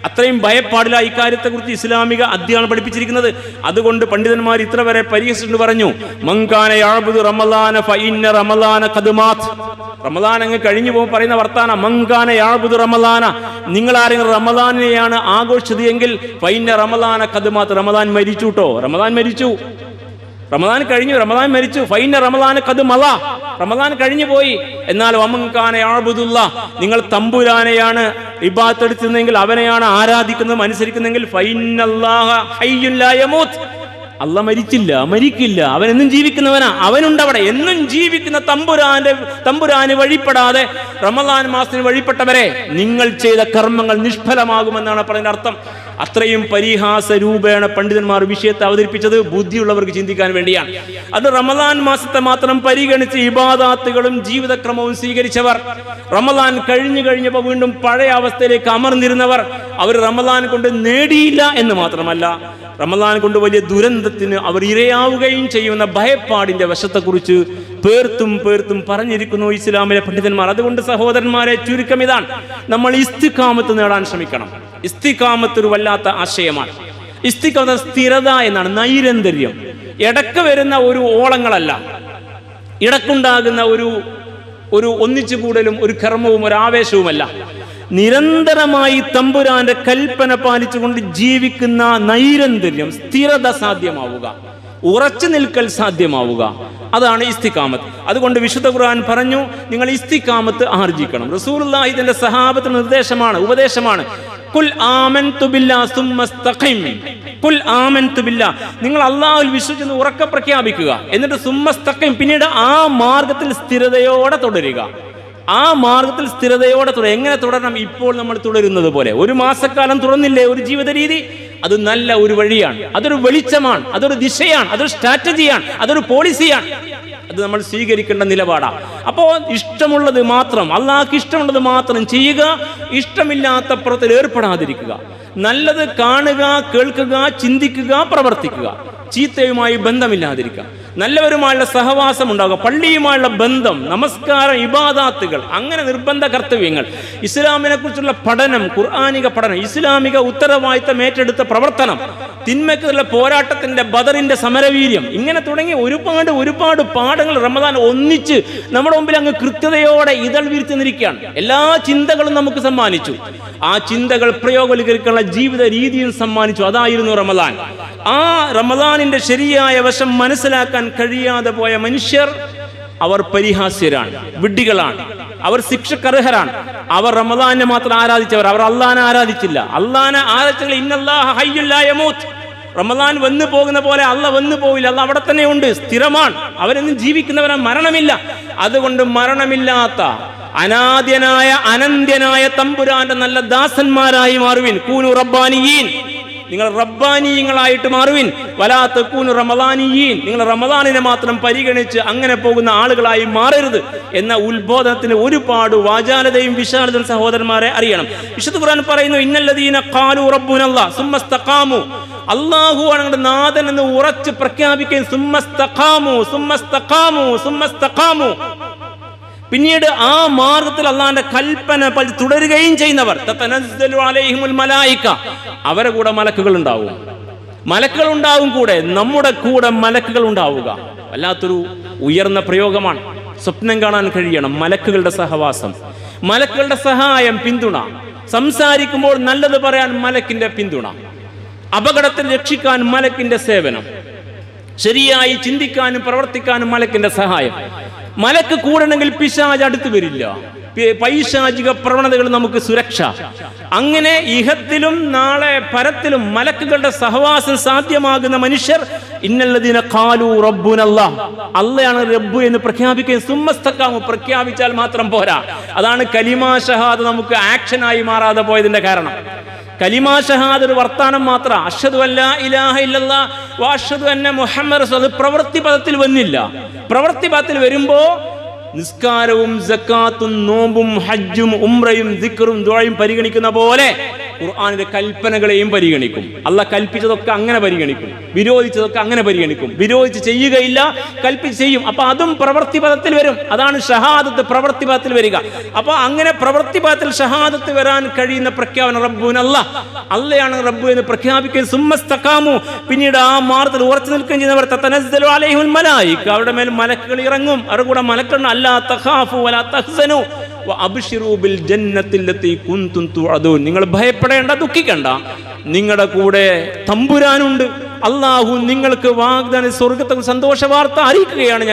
അത്രയും ഭയപ്പാടില്ല. ഇക്കാര്യത്തെക്കുറിച്ച് ഇസ്ലാമിക അധ്യാപനം പഠിപ്പിച്ചിരിക്കുന്നത്. അതുകൊണ്ട് പണ്ഡിതന്മാർ ഇത്ര വരെ പരിഹസിച്ചു പറഞ്ഞു, മങ്കാന യഅ്ബുദു റമളാന ഫഇന്ന റമളാന ഖദ് മാത്. റമളാൻ അങ്ങ് കഴിഞ്ഞു പോകുമ്പോൾ പറയുന്ന വർത്താന, മങ്കാന യഅ്ബുദു റമളാന, നിങ്ങൾ ആരെങ്കിലും റമളാനെയാണ് ആഘോഷിച്ചത് എങ്കിൽ ഫഇന്ന റമളാന ഖദ് മാത്, റമളാൻ മരിച്ചു ട്ടോ. റമളാൻ മരിച്ചു, റമളാൻ കഴിഞ്ഞു, റമളാൻ മരിച്ചു. ഫൈന റമളാൻ ഖദ് മള, റമളാൻ കഴിഞ്ഞു പോയി. എന്നാൽ വമൻകാന യഅ്ബുദുല്ലാഹ്, നിങ്ങൾ തമ്പുരാനെയാണ് ഇബാദത്ത് എടുത്തിരുന്നെങ്കിൽ, അവനെയാണ് ആരാധിക്കുന്നതും അനുസരിക്കുന്നെങ്കിൽ, ഫൈനല്ലാഹ ഹയ്യുൻ ലാ യമൂത്ത്, അള്ളാഹ് മരിക്കില്ല, അവൻ എന്നും ജീവിക്കുന്നവനാ, അവനുണ്ടവിടെ. എന്നും ജീവിക്കുന്ന തമ്പുരാന് വഴിപ്പെടാതെ റമളാൻ മാസത്തിന് വഴിപ്പെട്ടവരെ നിങ്ങൾ ചെയ്ത കർമ്മങ്ങൾ നിഷ്ഫലമാകുമെന്നാണ് പറയുന്ന അർത്ഥം. അത്രയും പരിഹാസ രൂപേണ പണ്ഡിതന്മാർ വിഷയത്തെ അവതരിപ്പിച്ചത് ബുദ്ധിയുള്ളവർക്ക് ചിന്തിക്കാൻ വേണ്ടിയാണ്. അത് റമളാൻ മാസത്തെ മാത്രം പരിഗണിച്ച് ഇബാദാത്തുകളും ജീവിതക്രമവും സ്വീകരിച്ചവർ, റമളാൻ കഴിഞ്ഞപ്പോൾ വീണ്ടും പഴയ അവസ്ഥയിലേക്ക് അമർന്നിരുന്നവർ, അവർ റമളാൻ കൊണ്ട് നേടിയില്ല എന്ന് മാത്രമല്ല, റമളാൻ കൊണ്ട് വലിയ ദുരന്തത്തിന് അവർ ഇരയാവുകയും ചെയ്യുന്ന ഭയപ്പാടിന്റെ വശത്തെക്കുറിച്ച് പേർത്തും പറഞ്ഞിരിക്കുന്നു ഇസ്ലാമിലെ പണ്ഡിതന്മാർ. അതുകൊണ്ട് സഹോദരന്മാരെ, ചുരുക്കം ഇതാണ്, നമ്മൾ ഇസ്തിഖാമത്ത് നേടാൻ ശ്രമിക്കണം. ഇസ്തിഖാമത്ത് ഒരു വല്ലാത്ത ആശയമാണ്. ഇസ്തിഖാമത്ത് സ്ഥിരത എന്നാണ്, നൈരന്തര്യം. ഇടക്ക് വരുന്ന ഒരു ഓളങ്ങളല്ല, ഇടക്കുണ്ടാകുന്ന ഒരു ഒന്നിച്ചുകൂടലും ഒരു കർമ്മവും ഒരു ആവേശവുമല്ല. നിരന്തരമായി തമ്പുരാന്റെ കൽപ്പന പാലിച്ചുകൊണ്ട് ജീവിക്കുന്ന നൈരന്തര്യം, സ്ഥിരത സാധ്യമാവുക, ഉറച്ചു നിൽക്കൽ സാധ്യമാവുക, അതാണ് ഇസ്തിഖാമത്ത്. അതുകൊണ്ട് വിശുദ്ധ ഖുർആൻ പറഞ്ഞു, നിങ്ങൾ ഇസ്തിഖാമത്ത് ആർജിക്കണം. റസൂലുള്ളാഹി തന്റെ സഹാബത്തിന് നിർദ്ദേശമാണ്, ഉപദേശമാണ്. ഖുൽ ആമൻതു ബില്ലാഹി സുമ്മ ഇസ്തഖിം. ഖുൽ ആമൻതു ബില്ലാഹ്, നിങ്ങൾ അല്ലാഹുവിൽ വിശ്വസിച്ചെന്ന് ഉറക്കെ പ്രഖ്യാപിക്കുക. എന്നിട്ട് സുമ്മ ഇസ്തഖിം, പിന്നീട് ആ മാർഗത്തിൽ സ്ഥിരതയോടെ തുടരുക. ആ മാർഗത്തിൽ സ്ഥിരതയോടെ തുടരും. എങ്ങനെ തുടരണം? ഇപ്പോൾ നമ്മൾ തുടരുന്നത് പോലെ. ഒരു മാസക്കാലം തുടർന്നില്ലേ ഒരു ജീവിത രീതി? അത് നല്ല ഒരു വഴിയാണ്, അതൊരു വെളിച്ചമാണ്, അതൊരു ദിശയാണ്, അതൊരു സ്ട്രാറ്റജിയാണ്, അതൊരു പോളിസിയാണ്. അത് നമ്മൾ സ്വീകരിക്കേണ്ട നിലപാടാണ്. അപ്പോൾ ഇഷ്ടമുള്ളത് മാത്രം, അള്ളാഹ്ക്ക് ഇഷ്ടമുള്ളത് മാത്രം ചെയ്യുക, ഇഷ്ടമില്ലാത്തപ്പുറത്തിൽ ഏർപ്പെടാതിരിക്കുക. നല്ലത് കാണുക, കേൾക്കുക, ചിന്തിക്കുക, പ്രവർത്തിക്കുക. ചീത്തയുമായി ബന്ധമില്ലാതിരിക്കുക, നല്ലവരുമായുള്ള സഹവാസം ഉണ്ടാകുക, പള്ളിയുമായുള്ള ബന്ധം, നമസ്കാരം, ഇബാദാത്തുകൾ, അങ്ങനെ നിർബന്ധ കർത്തവ്യങ്ങൾ, ഇസ്ലാമിനെ കുറിച്ചുള്ള പഠനം, ഖുർആനിക പഠനം, ഇസ്ലാമിക ഉത്തരവാദിത്തം ഏറ്റെടുത്ത പ്രവർത്തനം, തിന്മയ്ക്കുള്ള പോരാട്ടത്തിന്റെ ബദറിന്റെ സമരവീര്യം, ഇങ്ങനെ തുടങ്ങി ഒരുപാട് പാഠങ്ങൾ റമദാൻ ഒന്നിച്ച് നമ്മുടെ മുമ്പിൽ അങ്ങ് കൃത്യതയോടെ ഇതൾ വിരിച്ചുനിരിക്കുകയാണ്. എല്ലാ ചിന്തകളും നമുക്ക് സമ്മാനിച്ചു. ആ ചിന്തകൾ പ്രയോഗവൽക്കരിക്കാനുള്ള ജീവിത രീതിയും സമ്മാനിച്ചു. അതായിരുന്നു റമദാൻ. ആ റമദാനിന്റെ ശരിയായ വശം മനസ്സിലാക്കാൻ കഴിയാതെ പോയ മനുഷ്യർ, അവർ പരിഹാസ്യരാണ്, വിഡ്ഢികളാണ്, അവർ ശിക്ഷക്കർഹരാണ്. അവർ റമദാനെ മാത്രം ആരാധിച്ചവർ, അവർ അള്ളാനെ ആരാധിച്ചില്ല. അള്ളാനെ ആരാധിച്ചവർ ഇന്നല്ലാഹ ഹയ്യുൻ ലാ യമൂത്ത്. റമദാൻ വന്നു പോകുന്ന പോലെ അള്ള വന്നു പോവില്ല, അള്ള അവിടെ തന്നെ ഉണ്ട്, സ്ഥിരമാണ്. അവരെന്നും ജീവിക്കുന്നവരാണ്, മരണമില്ല. അതുകൊണ്ട് മരണമില്ലാത്ത അനാദ്യനായ അനന്ത്യനായ തമ്പുരാന്റെ നല്ല ദാസന്മാരായി മാറുവിൻ. കൂനു റബ്ബാനിയീൻ, നിങ്ങൾ റബ്ബാനീയങ്ങളായിട്ട് മാറുവിൻ. വലാ തകൂനു റമദാനിയീൻ, നിങ്ങൾ റമദാനിനെ മാത്രം പരിഗണിച്ച് അങ്ങനെ പോകുന്ന ആളുകളായി മാറരുത് എന്ന ഉത്ബോധനത്തിന് ഒരുപാട് വാചാലതയും വിശാലതയും സഹോദരന്മാരെ അറിയണം. വിശുദ്ധ ഖുർആൻ പറയുന്നു, ഇന്നല്ലദീന ഖാലു റബ്ബുനല്ലാഹ് സുമ്മസ്തഖാമു, അല്ലാഹു ആണ് ഞങ്ങളുടെ നാഥൻ എന്ന് ഉറച്ച് പ്രഖ്യാപിക്കുകയും സുമ്മസ്തഖാമു, പിന്നീട് ആ മാർഗത്തിൽ അള്ളാന്റെ കൽപ്പന തുടരുകയും ചെയ്യുന്നവർ, തതനസ്സലു അലൈഹിമുൽ മലായിക, അവരെ കൂടെ മലക്കുകൾ ഉണ്ടാവും. മലക്കുകൾ ഉണ്ടാവും കൂടെ, നമ്മുടെ കൂടെ മലക്കുകൾ ഉണ്ടാവുക. വല്ലാത്തൊരു ഉയർന്ന പ്രയോഗമാണ്. സ്വപ്നം കാണാൻ കഴിയണം മലക്കുകളുടെ സഹവാസം, മലക്കുകളുടെ സഹായം, പിന്തുണ. സംസാരിക്കുമ്പോൾ നല്ലത് പറയാൻ മലക്കിന്റെ പിന്തുണ, അപകടത്തിൽ രക്ഷിക്കാൻ മലക്കിന്റെ സേവനം, ശരിയായി ചിന്തിക്കാനും പ്രവർത്തിക്കാനും മലക്കിന്റെ സഹായം. മലക്ക് കൂടണമെങ്കിൽ പിശാച് അടുത്ത് വരില്ല. പൈശാചിക പ്രവണതകൾ നമുക്ക് സുരക്ഷ. അങ്ങനെ ഇഹത്തിലും നാളെ പരത്തിലും മലക്കുകളുടെ സഹവാസം സാധ്യമാകുന്ന മനുഷ്യർ ഇന്നല്ലദീന ഖാലു റബ്ബുനല്ലാഹ്, അള്ളയാണ് റബ്ബ് എന്ന് പ്രഖ്യാപിക്കുകയും സുമ്മസ്തഖാമു, പ്രഖ്യാപിച്ചാൽ മാത്രം പോരാ. അതാണ് കലിമാ ഷഹാദ നമുക്ക് ആക്ഷനായി മാറാതെ പോയതിന്റെ കാരണം. കലിമാ ഷഹാദ ഒരു വർത്താനം മാത്രം, അഷ്ഹദു അല്ലാ ഇലാഹ ഇല്ലല്ലാഹ് വ അഷ്ഹദു അന്ന മുഹമ്മദ് റസൂൽ, അത് പ്രവൃത്തി പദത്തിൽ വന്നില്ല. പ്രവൃത്തി പദത്തിൽ വരുമ്പോ നിസ്കാരവും സക്കാത്തും നോമ്പും ഹജ്ജും ഉംറയും ദിക്റും ദുആയും പരിഗണിക്കുന്ന പോലെ ഖുർആനിലെ കൽപ്പനകളെയും പരിഗണിക്കും. അള്ളാഹ് കൽപ്പിച്ചതൊക്കെ അങ്ങനെ പരിഗണിക്കും, വിരോധിച്ചതൊക്കെ അങ്ങനെ പരിഗണിക്കും. വിരോധിച്ച് ചെയ്യുകയില്ല, കൽപ്പിച്ച് ചെയ്യും. അപ്പൊ അതും പ്രവൃത്തി പദത്തിൽ വരും. അതാണ് ഷഹാദത്ത്, പ്രവൃത്തി പദത്തിൽ വരിക. അപ്പൊ അങ്ങനെ പ്രവൃത്തി പദത്തിൽ ഷഹാദത്ത് വരാൻ കഴിയുന്ന പ്രഖ്യാപനം റബ്ബുനല്ലാഹ്, അള്ളയാണ് റബ്ബ് എന്ന് പ്രഖ്യാപിക്കുകയും സുമ്മസ്തഖാമു, പിന്നീട് ആ മാർഗത്തിൽ ഉറച്ചു നിൽക്കുകയും ചെയ്യുന്നവർ തതനസ്സലു അലൈഹിമുൽ മലായിക, അവരുടെ മേൽ മലക്കുകൾ ഇറങ്ങും. അവരുടെ കൂടെ മലക്കുകൾ അല്ലാ തഖാഫു വലാ തഹ്സനു വഅബ്ശിറൂ ബിൽ ജന്നത്തില്ലത്തി കുൻതും തുഅദൂൻ, നിങ്ങൾ ഭയപ്പെടേണ്ട, ദുഃഖിക്കേണ്ട, നിങ്ങളുടെ കൂടെ തമ്പുരാനുണ്ട്. അള്ളാഹു നിങ്ങൾക്ക് വാഗ്ദാന സ്വർഗത്തെ സന്തോഷ വാർത്ത അറിയിക്കുകയാണ്.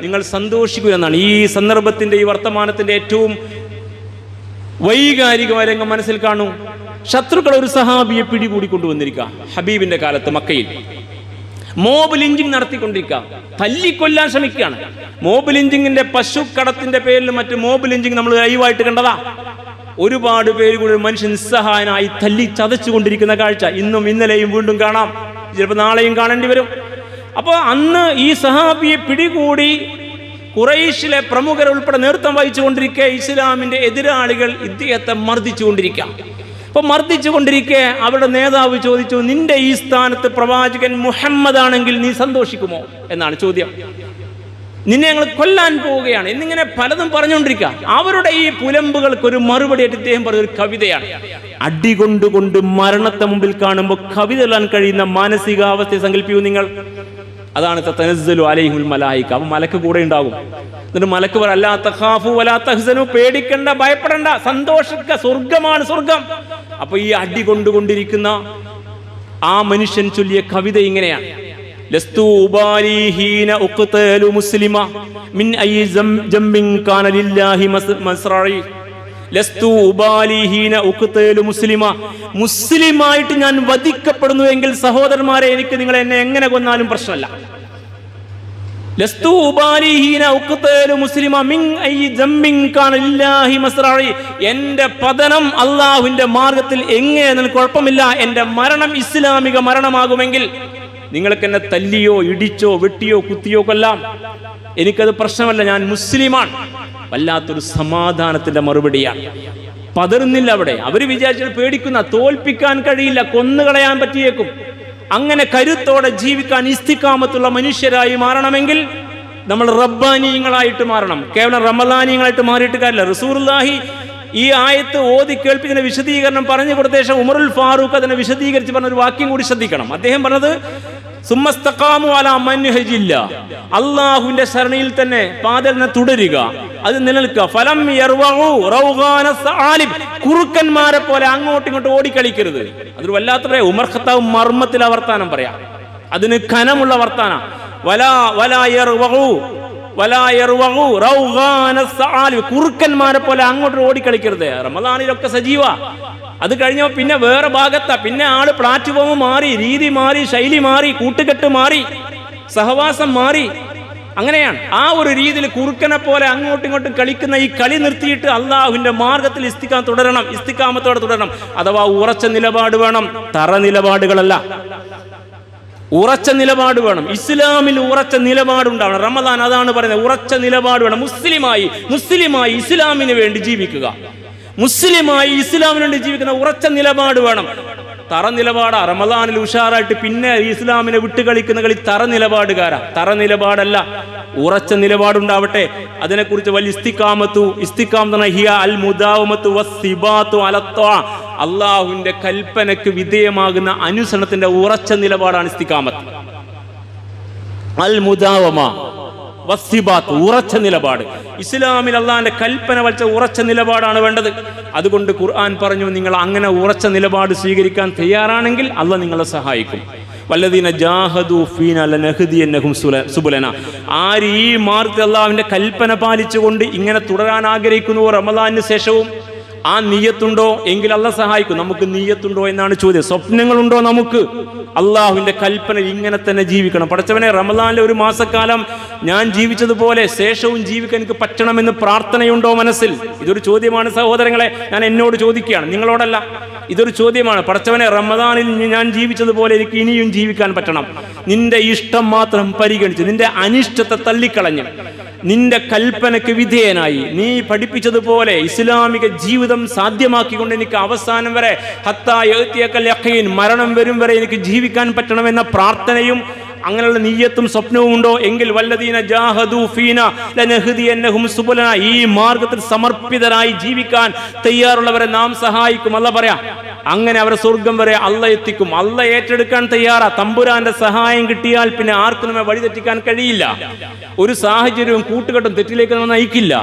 നിങ്ങൾ സന്തോഷിക്കുക എന്നാണ്. ഈ സന്ദർഭത്തിന്റെ, ഈ വർത്തമാനത്തിന്റെ ഏറ്റവും വൈകാരികമായ രംഗം മനസ്സിൽ കാണൂ. ശത്രുക്കൾ ഒരു സഹാബിയെ പിടികൂടിക്കൊണ്ടുവന്നിരിക്കുക. ഹബീബിന്റെ കാലത്ത് മക്കയിൽ മോബ് ലിഞ്ചിങ് നടത്തിക്കൊണ്ടിരിക്കുക, തല്ലിക്കൊല്ലാൻ ശ്രമിക്കുകയാണ്. മോബ് ലിഞ്ചിങ്ങിന്റെ പശുക്കടത്തിന്റെ പേരിൽ മറ്റ് മോബ് ലിഞ്ചിങ് നമ്മൾ ലൈവായിട്ട് കണ്ടതാ. ഒരുപാട് പേര് കൂടി മനുഷ്യൻ നിസ്സഹായനായി തല്ലി ചതച്ചുകൊണ്ടിരിക്കുന്ന കാഴ്ച ഇന്നും ഇന്നലെയും വീണ്ടും കാണാം, ചിലപ്പോൾ നാളെയും കാണേണ്ടി വരും. അപ്പോൾ അന്ന് ഈ സഹാബിയെ പിടികൂടി ഖുറൈശിലെ പ്രമുഖരുൾപ്പെടെ നേതൃത്വം വഹിച്ചുകൊണ്ടിരിക്കെ ഇസ്ലാമിന്റെ എതിരാളികൾ ഇദ്ദേഹത്തെ മർദ്ദിച്ചുകൊണ്ടിരിക്കാം. അപ്പൊ മർദ്ദിച്ചുകൊണ്ടിരിക്കെ അവരുടെ നേതാവ് ചോദിച്ചു, നിന്റെ ഈ സ്ഥാനത്ത് പ്രവാചകൻ മുഹമ്മദ് ആണെങ്കിൽ നീ സന്തോഷിക്കുമോ എന്നാണ് ചോദ്യം. നിന്നെ ഞങ്ങൾ കൊല്ലാൻ പോവുകയാണ് എന്നിങ്ങനെ പലതും പറഞ്ഞുകൊണ്ടിരിക്കുക. അവരുടെ ഈ പുലമ്പുകൾക്ക് ഒരു മറുപടിയായിട്ട് ഇദ്ദേഹം പറഞ്ഞൊരു കവിതയാണ്. അടികൊണ്ടുകൊണ്ട് മരണത്തെ മുമ്പിൽ കാണുമ്പോൾ കവിത എഴുതാൻ കഴിയുന്ന മാനസികാവസ്ഥയെ സങ്കല്പിക്കൂ നിങ്ങൾ. അതാണ് തതനസ്സലു അലൈഹിമുൽ മലായിക. അപ്പൊ മലക്ക് കൂടെ ഉണ്ടാകും. എന്നിട്ട് മലക്ക് പറ അല്ലാ തഖാഫു വലാ തഹ്സനു, പേടിക്കണ്ട, ഭയപ്പെടണ്ട, സന്തോഷിക്ക, സ്വർഗമാണ് സ്വർഗം. അപ്പൊ ഈ അടി കൊണ്ടുകൊണ്ടിരിക്കുന്ന ആ മനുഷ്യൻ ചൊല്ലിയ കവിത ഇങ്ങനെയാണ്: ലസ്തു ഉബാലി ഹീന ഉഖ്തലു മുസ്ലിമ മിൻ അയി ജംബിൻ കാന ലില്ലാഹി മസ്റഇ. ലസ്തു ഉബാലി ഹീന ഉഖ്തലു മുസ്ലിമ, മുസ്ലിമായിട്ട് ഞാൻ വധിക്കപ്പെടുന്നുവെങ്കിൽ സഹോദരന്മാരെ, എനിക്ക് നിങ്ങൾ എന്നെ എങ്ങനെ കൊന്നാലും പ്രശ്നമല്ല. ലസ്തു ഉബാലി ഹീന ഉഖ്തലു മുസ്ലിമ മിൻ അയി ജംബിൻ കാന ലില്ലാഹി മസ്റഇ, എന്റെ പതനം അല്ലാഹുവിന്റെ മാർഗത്തിൽ എങ്ങനെ കുഴപ്പമില്ല, എന്റെ മരണം ഇസ്ലാമിക മരണമാകുമെങ്കിൽ നിങ്ങൾക്ക് എന്നെ തല്ലിയോ ഇടിച്ചോ വെട്ടിയോ കുത്തിയോ കൊല്ലാം, എനിക്കത് പ്രശ്നമല്ല, ഞാൻ മുസ്ലിമാണ്. വല്ലാത്തൊരു സമാധാനത്തിന്റെ മറുപടിയാണ്. പതറുന്നില്ല അവിടെ. അവർ വിചാരിച്ചാൽ പേടിക്കുന്ന, തോൽപ്പിക്കാൻ കഴിയില്ല, കൊന്നുകളയാൻ പറ്റിയേക്കും. അങ്ങനെ കരുത്തോടെ ജീവിക്കാൻ ഇസ്തിഖാമത്തുള്ള മനുഷ്യരായി മാറണമെങ്കിൽ നമ്മൾ റബ്ബാനീയങ്ങളായിട്ട് മാറണം. കേവലം റമളാനീയങ്ങളായിട്ട് മാറിയിട്ട് കാര്യമില്ല. റസൂലുള്ളാഹി ഈ ആയത്ത് ഓതി കേൾപ്പിക്കുന്ന വിശദീകരണം പറഞ്ഞു കൊടുത്ത ശേഷം ഉമറുൽ ഫാറൂഖ് അതിനെ വിശദീകരിച്ച് പറഞ്ഞ ഒരു വാക്യം കൂടി ശ്രദ്ധിക്കണം. അദ്ദേഹം പറഞ്ഞത് സുമ്മസ്തഖാമു അലാ മൻഹജില്ല, അള്ളാഹുവിന്റെ ശരണയിൽ തന്നെ പാതലിനെ തുടരുക, അത് നിലനിൽക്കുക. ഫലം യർവഉ റൗഗാന സആലിബ്, കുറുക്കന്മാരെ പോലെ അങ്ങോട്ടും ഇങ്ങോട്ടും ഓടിക്കളിക്കരുത്. അതൊരു വല്ലാത്ത ഉമർ ഖത്താബ് മർമ്മത്തിൽ വർത്താനം പറയാം, അതിന് ഖനമുള്ള വർത്താനം. കുറുക്കന്മാരെ പോലെ അങ്ങോട്ട് ഓടിക്കളിക്കരുത്. റമളാനിലൊക്കെ സജീവ, അത് കഴിഞ്ഞോ പിന്നെ വേറെ ഭാഗത്താ, പിന്നെ ആള് പ്ലാറ്റ്ഫോം മാറി, രീതി മാറി, ശൈലി മാറി, കൂട്ടുകെട്ട് മാറി, സഹവാസം മാറി. അങ്ങനെയാണ്. ആ ഒരു രീതിയിൽ കുറുക്കനെ പോലെ അങ്ങോട്ടും ഇങ്ങോട്ടും കളിക്കുന്ന ഈ കളി നിർത്തിയിട്ട് അള്ളാഹുവിന്റെ മാർഗത്തിൽ ഇസ്തിഖാമത്തോടെ തുടരണം. അഥവാ ഉറച്ച നിലപാട് വേണം, തറ നിലപാടുകളല്ല. ഉറച്ച നിലപാട് വേണം. ഇസ്ലാമിൽ ഉറച്ച നിലപാടുണ്ടാവണം. റമദാൻ അതാണ് പറയുന്നത്, ഉറച്ച നിലപാട് വേണം. മുസ്ലിമായി ഇസ്ലാമിന് വേണ്ടി ജീവിക്കുക, മുസ്ലിമായി ഇസ്ലാമിന് വേണ്ടി ജീവിക്കുന്ന ഉറച്ച നിലപാട് വേണം. തറ നിലപാടാ റമദാനിൽ ഉഷാറായിട്ട് പിന്നെ ഇസ്ലാമിനെ വിട്ടുകളിക്കുന്ന കളി തറ നിലപാടല്ല. ഉറച്ച നിലപാടുണ്ടാവട്ടെ. അതിനെക്കുറിച്ച് വലിയ അള്ളാഹുവിന്റെ കൽപ്പനക്ക് വിധേയമാകുന്ന അനുസരണത്തിന്റെ ഉറച്ച നിലപാടാണ് ഇസ്തിഖാമത്ത്. അൽ മുദാവമ വസ്സിബാത്ത്, ഉറച്ച നിലപാട്. ഇസ്ലാമിൽ അള്ളാഹിന്റെ കൽപ്പന വച്ച ഉറച്ച നിലപാടാണ് വേണ്ടത്. അതുകൊണ്ട് ഖുർആൻ പറഞ്ഞു, നിങ്ങൾ അങ്ങനെ ഉറച്ച നിലപാട് സ്വീകരിക്കാൻ തയ്യാറാണെങ്കിൽ അള്ളാഹ് നിങ്ങളെ സഹായിക്കും. വല്ലദീന ജാഹദു ഫീനാ ലനഹ്ദിയന്നഹും സുബുലന. ആര് ഈ മാർഗ്ഗത്തിൽ അള്ളാഹുവിന്റെ കൽപ്പന പാലിച്ചുകൊണ്ട് ഇങ്ങനെ തുടരാൻ ആഗ്രഹിക്കുന്നു റമദാനിന് ശേഷവും, ആ നിയ്യത്തുണ്ടോ എങ്കിൽ അള്ളാഹ് സഹായിക്കും. നമുക്ക് നിയ്യത്തുണ്ടോ എന്നാണ് ചോദ്യം. സ്വപ്നങ്ങളുണ്ടോ നമുക്ക് അള്ളാഹുവിന്റെ കൽപ്പന ഇങ്ങനെ തന്നെ ജീവിക്കണം? പടച്ചവനെ, റമദാനിലെ ഒരു മാസക്കാലം ഞാൻ ജീവിച്ചതുപോലെ ശേഷവും ജീവിക്കാൻ എനിക്ക് പറ്റണമെന്ന് പ്രാർത്ഥനയുണ്ടോ മനസ്സിൽ? ഇതൊരു ചോദ്യമാണ് സഹോദരങ്ങളെ, ഞാൻ എന്നോട് ചോദിക്കുകയാണ്, നിങ്ങളോടല്ല. ഇതൊരു ചോദ്യമാണ്. പടച്ചവനെ, റമദാനിൽ ഞാൻ ജീവിച്ചതുപോലെ എനിക്ക് ഇനിയും ജീവിക്കാൻ പറ്റണം. നിന്റെ ഇഷ്ടം മാത്രം പരിഗണിച്ച്, നിന്റെ അനിഷ്ടത്തെ തള്ളിക്കളഞ്ഞ്, നിന്റെ കൽപ്പനക്ക് വിധേയനായി നീ പഠിപ്പിച്ചതുപോലെ ഇസ്ലാമിക ജീവിതം സാധ്യമാക്കിക്കൊണ്ട് എനിക്ക് അവസാനം വരെ ഹത്താ യഅ്തിയകൽ യഖീൻ, മരണം വരും വരെ എനിക്ക് ജീവിക്കാൻ പറ്റണമെന്ന പ്രാർത്ഥനയും അങ്ങനെയുള്ള നിയ്യത്തും സ്വപ്നവും ഉണ്ടോ എങ്കിൽ വല്ലദീന ജാഹദു ഫീനാ ലനഹ്ദിയന്നഹും സുബുലന, ഈ മാർഗത്തിൽ സമർപ്പിതരായി ജീവിക്കാൻ തയ്യാറുള്ളവരെ നാം സഹായിക്കും. അല്ലാഹ് പറയാ, അങ്ങനെ അവരെ സ്വർഗം വരെ അള്ളാഹ് എത്തിക്കും. അള്ളാഹ് ഏറ്റെടുക്കാൻ തയ്യാറാ. തമ്പുരാന്റെ സഹായം കിട്ടിയാൽ പിന്നെ ആർക്കും നമ്മെ വഴിതെറ്റിക്കാൻ കഴിയില്ല. ഒരു സാഹചര്യവും കൂട്ടുകെട്ടും തെറ്റിലേക്ക് നമ്മൾ നയിക്കില്ല.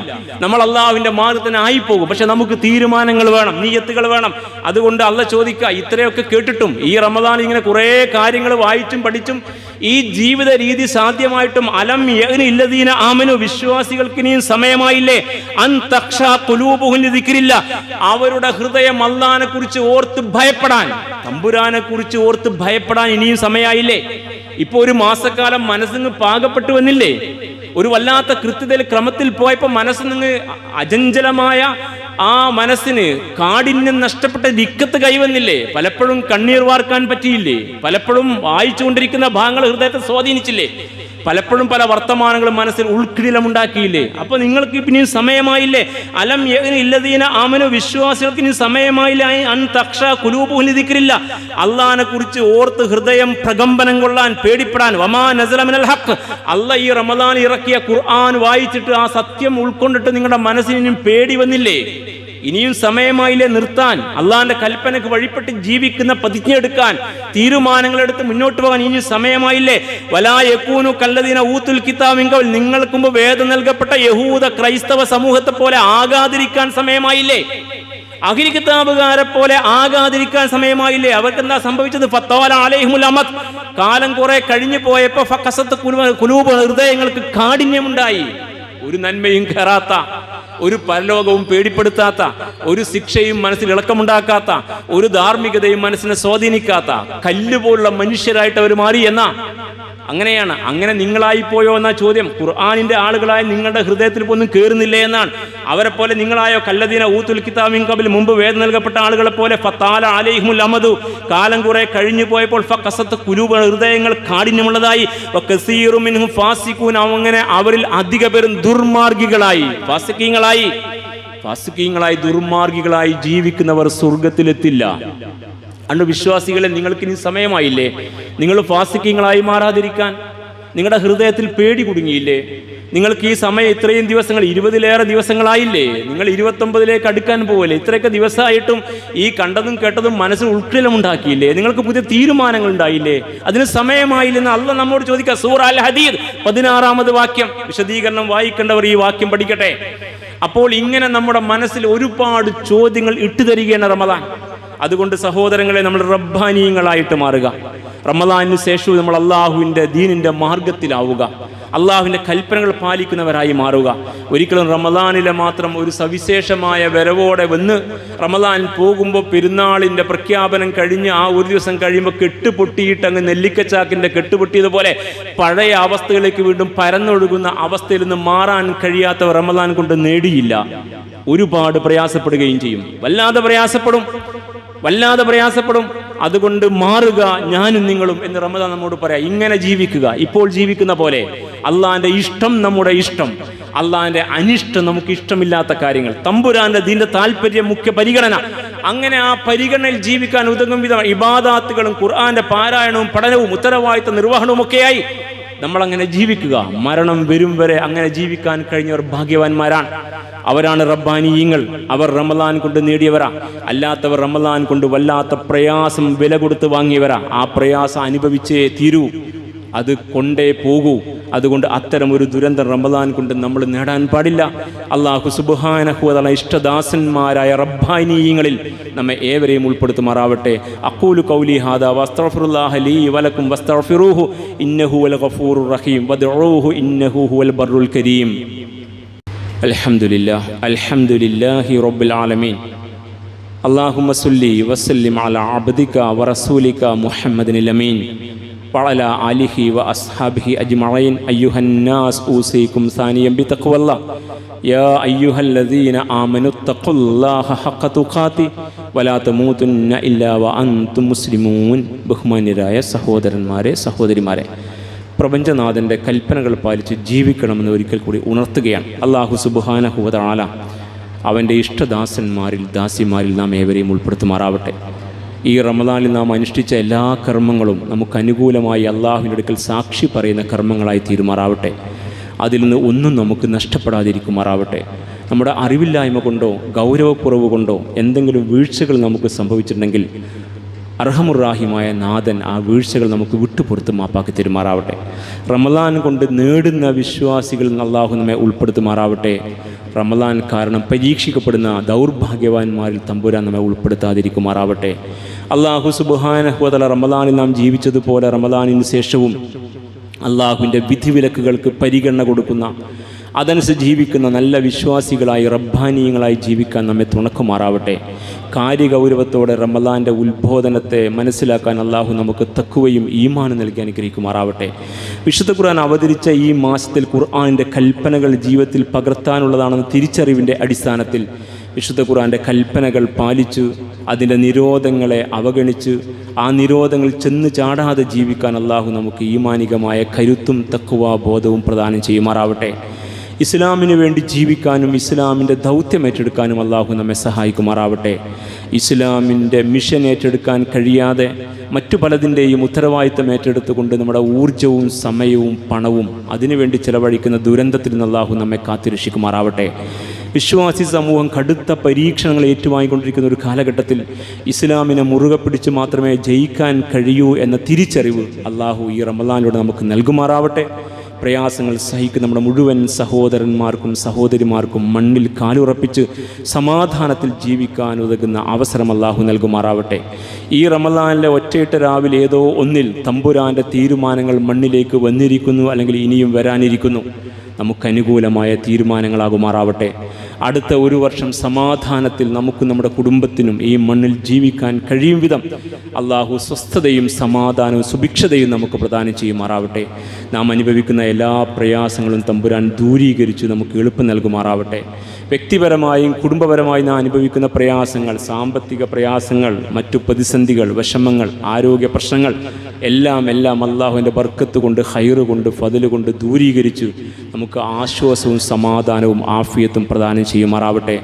നമ്മൾ അള്ളാഹുവിന്റെ മാർഗത്തിന് ആയിപ്പോകും. പക്ഷെ നമുക്ക് തീരുമാനങ്ങൾ വേണം, നിയ്യത്തുകൾ വേണം. അതുകൊണ്ട് അള്ളാഹ് ചോദിക്കുക, ഇത്രയൊക്കെ കേട്ടിട്ടും ഈ റമദാൻ ഇങ്ങനെ കുറെ കാര്യങ്ങൾ വായിച്ചും പഠിച്ചും ഈ ജീവിത രീതി സാധ്യമായിട്ടും അലം യഅ്നില്ലദീന ആമനു, വിശ്വാസികൾക്ക് ഇനിയും സമയമായില്ലേ? അൻ തഖ്ശാ ഖുലൂബുഹും ലിദിക്രില്ല, അവരുടെ ഹൃദയം അല്ലാഹനെ കുറിച്ച് ഓർത്ത് ഭയപ്പെടാൻ, തമ്പുരാനെ കുറിച്ച് ഓർത്ത് ഭയപ്പെടാൻ ഇനിയും സമയമായില്ലേ? ഇപ്പൊ ഒരു മാസക്കാലം മനസ്സിന് പാകപ്പെട്ടു വന്നില്ലേ? ഒരു വല്ലാത്ത കൃത്യതയിൽ ക്രമത്തിൽ പോയപ്പോ മനസ്സിന് അചഞ്ചലമായ ആ മനസ്സിന് കാഠിന്യം നഷ്ടപ്പെട്ട ദിക്കത്ത് കൈവന്നില്ലേ? പലപ്പോഴും കണ്ണീർ വാർക്കാൻ പറ്റിയില്ലേ? പലപ്പോഴും വായിച്ചുകൊണ്ടിരിക്കുന്ന ഭാഗങ്ങൾ ഹൃദയത്തെ സ്വാധീനിച്ചില്ലേ? പലപ്പോഴും പല വർത്തമാനങ്ങളും മനസ്സിൽ ഉൾക്കിടിലമുണ്ടാക്കിയില്ലേ? അപ്പൊ നിങ്ങൾക്ക് ഇനിയും സമയമായില്ലേ? അലം യഅ്നില്ലദീന ആമനു, വിശ്വാസികൾക്ക് ഇനി സമയമായില്ലേ? അൻ തഖ്ശാ ഖുലൂബുഹും ലിദിക്രില്ല, അള്ളാഹിനെ കുറിച്ച് ഓർത്ത് ഹൃദയം പ്രകമ്പനം കൊള്ളാൻ, പേടിപ്പെടാൻ. വമാ നസല മിനൽ ഹഖ്, അള്ളാഹ് ഈ റമദാൻ ഇറക്കിയ ഖുർആൻ വായിച്ചിട്ട് ആ സത്യം ഉൾക്കൊണ്ടിട്ട് നിങ്ങളുടെ മനസ്സിന് ഇനിയും പേടി വന്നില്ലേ? ഇനിയും സമയമായില്ലേ നിർത്താൻ? അള്ളാഹിന്റെ കൽപ്പനക്ക് വഴിപ്പെട്ട് ജീവിക്കുന്ന പ്രതിജ്ഞ എടുക്കാൻ, തീരുമാനങ്ങൾ എടുത്ത് മുന്നോട്ട് പോകാൻ ഇനിയും സമയമായില്ലേ? വലാ യകൂനു കല്ലദീന ഊതുൽ കിതാബ് മിൻ ഖബൽ, നിങ്ങൾക്ക് മുമ്പ് വേദം നൽകപ്പെട്ട യഹൂദ ക്രൈസ്തവ സമൂഹത്തെ പോലെ ആകാതിരിക്കാൻ സമയമായില്ലേ? അഹ്ലി കിതാബുകാരെ പോലെ ആകാതിരിക്കാൻ സമയമായില്ലേ? അവർക്ക് എന്താ സംഭവിച്ചത്? ഫത്തവല അലൈഹിമുൽ അമദ്, കാലം കുറെ കഴിഞ്ഞു പോയപ്പോ ഫഖസത്ത് ഖുലൂബ്, ഹൃദയങ്ങൾക്ക് കാഠിന്യമുണ്ടായി. ഒരു നന്മയും കയറാത്ത, ഒരു പരലോകവും പേടിപ്പെടുത്താത്ത, ഒരു ശിക്ഷയും മനസ്സിൽ ഇളക്കമുണ്ടാക്കാത്ത, ഒരു ധാർമ്മികതയും മനസ്സിനെ സ്വാധീനിക്കാത്ത കല്ലുപോലുള്ള മനുഷ്യരായിട്ട് അവർ മാറി. എന്നാ അങ്ങനെയാണ്. അങ്ങനെ നിങ്ങളായിപ്പോയോ എന്നാ ചോദ്യം. ഖുർആനിൻ്റെ ആളുകളായി നിങ്ങളുടെ ഹൃദയത്തിൽ ഒന്നും കയറുന്നില്ലേ എന്നാണ്. അവരെ പോലെ നിങ്ങളായോ? കല്ലദീന ഊത്തുൽ കിതാബ മിൻ ഖബൽ, മുമ്പ് വേദം നൽകപ്പെട്ട ആളുകളെ പോലെ ഫതാല അലൈഹിമുൽ അമദു, കാലം കുറെ കഴിഞ്ഞു പോയപ്പോൾ ഫഖസത്ത് ഖുലൂബ്, ഹൃദയങ്ങൾ കാഠിന്യമുള്ളതായി, വകസീറു മിൻഹും ഫാസിഖൂൻ, അങ്ങനെ അവരിൽ അധിക പേരും ദുർമാർഗികളായി, ഫാസിഖീങ്ങളായി ദുർമാർഗികളായി ജീവിക്കുന്നവർ സ്വർഗത്തിലെത്തില്ല. അന്ന് വിശ്വാസികളെ, നിങ്ങൾക്കിനി സമയമായില്ലേ നിങ്ങൾ ഫാസിഖീങ്ങളായി മാറാതിരിക്കാൻ? നിങ്ങളുടെ ഹൃദയത്തിൽ പേടി കുടുങ്ങിയില്ലേ? നിങ്ങൾക്ക് ഈ സമയം ഇത്രയും ദിവസങ്ങൾ, 20-ലേറെ ദിവസങ്ങളായില്ലേ? നിങ്ങൾ 29-ലേക്ക് അടുക്കാൻ പോവല്ലേ? ഇത്രയൊക്കെ ദിവസമായിട്ടും ഈ കണ്ടതും കേട്ടതും മനസ്സിൽ ഉൾക്കിലമുണ്ടാക്കിയില്ലേ? നിങ്ങൾക്ക് പുതിയ തീരുമാനങ്ങൾ ഉണ്ടായില്ലേ? അതിന് സമയമായില്ലെന്ന് അള്ളാഹ് നമ്മോട് ചോദിക്കുക. സൂറ അൽ ഹദീദ് 16-ാമത് വാക്യം. വിശദീകരണം വായിക്കേണ്ടവർ ഈ വാക്യം പഠിക്കട്ടെ. അപ്പോൾ ഇങ്ങനെ നമ്മുടെ മനസ്സിൽ ഒരുപാട് ചോദ്യങ്ങൾ ഇട്ടുതരികയാണ് റമദാൻ. അതുകൊണ്ട് സഹോദരങ്ങളെ, നമ്മൾ റബ്ബാനീയങ്ങളായിട്ട് മാറുക. റമദാനിന് ശേഷവും നമ്മൾ അള്ളാഹുവിൻ്റെ ദീനിൻ്റെ മാർഗത്തിലാവുക, അള്ളാഹുവിൻ്റെ കൽപ്പനകൾ പാലിക്കുന്നവരായി മാറുക. ഒരിക്കലും റമദാനിലെ മാത്രം ഒരു സവിശേഷമായ വരവോടെ വന്ന് റമദാൻ പോകുമ്പോൾ പെരുന്നാളിൻ്റെ പ്രഖ്യാപനം കഴിഞ്ഞ് ആ ഒരു ദിവസം കഴിയുമ്പോൾ കെട്ടുപൊട്ടിയിട്ട് അങ്ങ് നെല്ലിക്കച്ചാക്കിൻ്റെ കെട്ടുപൊട്ടിയതുപോലെ പഴയ അവസ്ഥകളിലേക്ക് വീണ്ടും പരന്നൊഴുകുന്ന അവസ്ഥയിൽ നിന്ന് മാറാൻ കഴിയാത്ത റമദാൻ കൊണ്ട് നേടിയില്ല. ഒരുപാട് പ്രയാസപ്പെടുകയും ചെയ്യും, വല്ലാതെ പ്രയാസപ്പെടും. അതുകൊണ്ട് മാറുക, ഞാനും നിങ്ങളും എന്ന് റമദാൻ നമ്മോട് പറയാം. ഇങ്ങനെ ജീവിക്കുക, ഇപ്പോൾ ജീവിക്കുന്ന പോലെ. അള്ളാഹിൻ്റെ ഇഷ്ടം നമ്മുടെ ഇഷ്ടം, അള്ളാഹിൻ്റെ അനിഷ്ടം നമുക്ക് ഇഷ്ടമില്ലാത്ത കാര്യങ്ങൾ, തമ്പുരാന്റെ ദീന്റെ താല്പര്യം മുഖ്യ പരിഗണന. അങ്ങനെ ആ പരിഗണനയിൽ ജീവിക്കാൻ ഉതകും വിധം ഇബാദാത്തുകളും ഖുർആന്റെ പാരായണവും പഠനവും ഉത്തരവാദിത്ത നിർവഹണവും ഒക്കെയായി നമ്മളങ്ങനെ ജീവിക്കുക. മരണം വരും വരെ അങ്ങനെ ജീവിക്കാൻ കഴിഞ്ഞവർ ഭാഗ്യവാന്മാരാണ്. അവരാണ് റബ്ബാനീയങ്ങൾ. അവർ റമദാൻ കൊണ്ട് നേടിയവരാ. അല്ലാത്തവർ റമദാൻ കൊണ്ട് വല്ലാത്ത പ്രയാസം വില കൊടുത്ത് വാങ്ങിയവരാ. ആ പ്രയാസം അനുഭവിച്ചേ തീരൂ, അത് കൊണ്ടേ പോകൂ. അതുകൊണ്ട് അത്തരം ഒരു ദുരന്തം റമദാൻ കൊണ്ട് നമ്മൾ നേടാൻ പാടില്ല. അല്ലാഹു സുബ്ഹാനഹു വ തആല ഇഷ്ടദാസന്മാരായ റബ്ബാനീയങ്ങളിൽ നമ്മെ ഏവരെയും ഉൾപ്പെടുത്തുമാറാവട്ടെ. അഖൂലു ഖൗലി ഹാദാ വസ്തഗ്ഫിറുല്ലാഹ ലീ വലക്കും വസ്തഗ്ഫിറൂഹു ഇന്നഹു വൽ ഗഫൂറുർ റഹീം വദ്ഉഹു ഇന്നഹു ഹുവൽ ബർറുൽ കരീം. അൽഹംദുലില്ലാഹി റബ്ബിൽ ആലമീൻ. അല്ലാഹുമ്മ സ്വല്ലി വസല്ലിം അലാ അബ്ദിക വറസൂലിക മുഹമ്മദിനിൽ അമീൻ വഅലാ ആലിഹി വഅസ്ഹാബിഹി അജ്മഈൻ. അയ്യുഹന്നാസ് ഊസീകും സാനിയം ബിതഖ്വല്ലാഹ് യാ അയ്യുഹല്ലദീന ആമനുത്തഖുല്ലാഹ ഹഖ്ക തുഖാതി വലാ തമൂതുന്ന ഇല്ലാ വഅൻതും മുസ്ലിമൂൻ. ബഹുമാന്യരായ സഹോദരന്മാരെ, സഹോദരിമാരെ, പ്രപഞ്ചനാഥൻ്റെ കൽപ്പനകൾ പാലിച്ച് ജീവിക്കണമെന്ന് ഒരിക്കൽ കൂടി ഉണർത്തുകയാണ്. അല്ലാഹു സുബ്ഹാനഹു വ തആല അവൻ്റെ ഇഷ്ടദാസന്മാരിൽ ദാസിമാരിൽ നാം ഏവരെയും ഉൾപ്പെടുത്തുമാറാവട്ടെ. ഈ റമദാനിൽ നാം അനുഷ്ഠിച്ച എല്ലാ കർമ്മങ്ങളും നമുക്ക് അനുകൂലമായി അള്ളാഹുവിൻ്റെ അടുക്കൽ സാക്ഷി പറയുന്ന കർമ്മങ്ങളായി തീരുമാറാവട്ടെ. അതിൽ നിന്ന് ഒന്നും നമുക്ക് നഷ്ടപ്പെടാതിരിക്കുമാറാവട്ടെ. നമ്മുടെ അറിവില്ലായ്മ കൊണ്ടോ ഗൗരവക്കുറവ് കൊണ്ടോ എന്തെങ്കിലും വീഴ്ചകൾ നമുക്ക് സംഭവിച്ചിട്ടുണ്ടെങ്കിൽ അർഹമുറാഹിമായ നാഥൻ ആ വീഴ്ചകൾ നമുക്ക് വിട്ടുപുറത്ത് മാപ്പാക്കി തരുമാറാവട്ടെ. റമദാൻ കൊണ്ട് നേടുന്ന വിശ്വാസികളിൽ നിന്ന് അള്ളാഹു നമ്മെ ഉൾപ്പെടുത്തുമാറാവട്ടെ. റമദാൻ കാരണം പരീക്ഷിക്കപ്പെടുന്ന ദൗർഭാഗ്യവാന്മാരിൽ തമ്പുരാൻ നമ്മെ ഉൾപ്പെടുത്താതിരിക്കുമാറാവട്ടെ. അള്ളാഹു സുബ്ഹാനഹു വ തആല റമദാനിൽ നാം ജീവിച്ചതുപോലെ റമദാനിന് ശേഷവും അള്ളാഹുവിൻ്റെ വിധിവിലക്കുകൾക്ക് പരിഗണന കൊടുക്കുന്ന, അതനുസരിച്ച് ജീവിക്കുന്ന നല്ല വിശ്വാസികളായി റബ്ബാനീയങ്ങളായി ജീവിക്കാൻ നമ്മെ തുണക്കുമാറാവട്ടെ. കാര്യഗൗരവത്തോടെ റമദാൻ്റെ ഉത്ബോധനത്തെ മനസ്സിലാക്കാൻ അള്ളാഹു നമുക്ക് തഖ്വയും ഈമാനും നൽകി അനുഗ്രഹിക്കുമാറാവട്ടെ. വിശുദ്ധ ഖുർആൻ അവതരിച്ച ഈ മാസത്തിൽ ഖുർആനിൻ്റെ കൽപ്പനകൾ ജീവിതത്തിൽ പകർത്താനുള്ളതാണെന്ന തിരിച്ചറിവിൻ്റെ അടിസ്ഥാനത്തിൽ വിശുദ്ധ ഖുർആൻ്റെ കൽപ്പനകൾ പാലിച്ച് അതിൻ്റെ നിരോധങ്ങളെ അവഗണിച്ച് ആ നിരോധങ്ങൾ ചെന്ന് ചാടാതെ ജീവിക്കാൻ അള്ളാഹു നമുക്ക് ഈമാനികമായ കരുത്തും തഖ്വ ബോധവും പ്രദാനം ചെയ്യുമാറാവട്ടെ. ഇസ്ലാമിന് വേണ്ടി ജീവിക്കാനും ഇസ്ലാമിൻ്റെ ദൗത്യം ഏറ്റെടുക്കാനും അള്ളാഹു നമ്മെ സഹായിക്കുമാറാവട്ടെ. ഇസ്ലാമിൻ്റെ മിഷൻ ഏറ്റെടുക്കാൻ കഴിയാതെ മറ്റു പലതിൻ്റെയും ഉത്തരവാദിത്തം ഏറ്റെടുത്തുകൊണ്ട് നമ്മുടെ ഊർജവും സമയവും പണവും അതിനുവേണ്ടി ചിലവഴിക്കുന്ന ദുരന്തത്തിൽ നിന്ന് അള്ളാഹു നമ്മെ കാത്തുരക്ഷിക്കുമാറാവട്ടെ. വിശ്വാസി സമൂഹം കടുത്ത പരീക്ഷണങ്ങൾ ഏറ്റുവാങ്ങിക്കൊണ്ടിരിക്കുന്ന ഒരു കാലഘട്ടത്തിൽ ഇസ്ലാമിനെ മുറുകെ പിടിച്ച് മാത്രമേ ജയിക്കാൻ കഴിയൂ എന്ന തിരിച്ചറിവ് അള്ളാഹു ഈ റമദാനിലൂടെ നമുക്ക് നൽകുമാറാവട്ടെ. പ്രയാസങ്ങൾ സഹിക്കുന്ന നമ്മുടെ മുഴുവൻ സഹോദരന്മാർക്കും സഹോദരിമാർക്കും മണ്ണിൽ കാലുറപ്പിച്ച് സമാധാനത്തിൽ ജീവിക്കാൻ ഉതകുന്ന അവസരം അല്ലാഹു നൽകുമാറാവട്ടെ. ഈ റമളാനിലെ ഒറ്റയിട്ട രാവിലെ ഏതോ ഒന്നിൽ തമ്പുരാൻ്റെ തീരുമാനങ്ങൾ മണ്ണിലേക്ക് വന്നിരിക്കുന്നു, അല്ലെങ്കിൽ ഇനിയും വരാനിരിക്കുന്നു. നമുക്കനുകൂലമായ തീരുമാനങ്ങളാകുമാറാവട്ടെ. അടുത്ത ഒരു വർഷം സമാധാനത്തിൽ നമുക്കും നമ്മുടെ കുടുംബത്തിനും ഈ മണ്ണിൽ ജീവിക്കാൻ കഴിയും വിധം അള്ളാഹു സ്വസ്ഥതയും സമാധാനവും സുഭിക്ഷതയും നമുക്ക് പ്രദാനം ചെയ്യുമാറാവട്ടെ. നാം അനുഭവിക്കുന്ന എല്ലാ പ്രയാസങ്ങളും തമ്പുരാൻ ദൂരീകരിച്ച് നമുക്ക് എളുപ്പം നൽകുമാറാവട്ടെ. വ്യക്തിപരമായും കുടുംബപരമായും നാം അനുഭവിക്കുന്ന പ്രയാസങ്ങൾ, സാമ്പത്തിക പ്രയാസങ്ങൾ, മറ്റു പ്രതിസന്ധികൾ, വിഷമങ്ങൾ, ആരോഗ്യ പ്രശ്നങ്ങൾ എല്ലാം അള്ളാഹുവിൻ്റെ ബർക്കത്ത് കൊണ്ട്, ഖൈറ് കൊണ്ട്, ഫദ്ല് കൊണ്ട് ദൂരീകരിച്ച് നമുക്ക് ആശ്വാസവും സമാധാനവും ആഫിയത്തും പ്രദാനം ചെയ്യുമാറാവട്ടെ.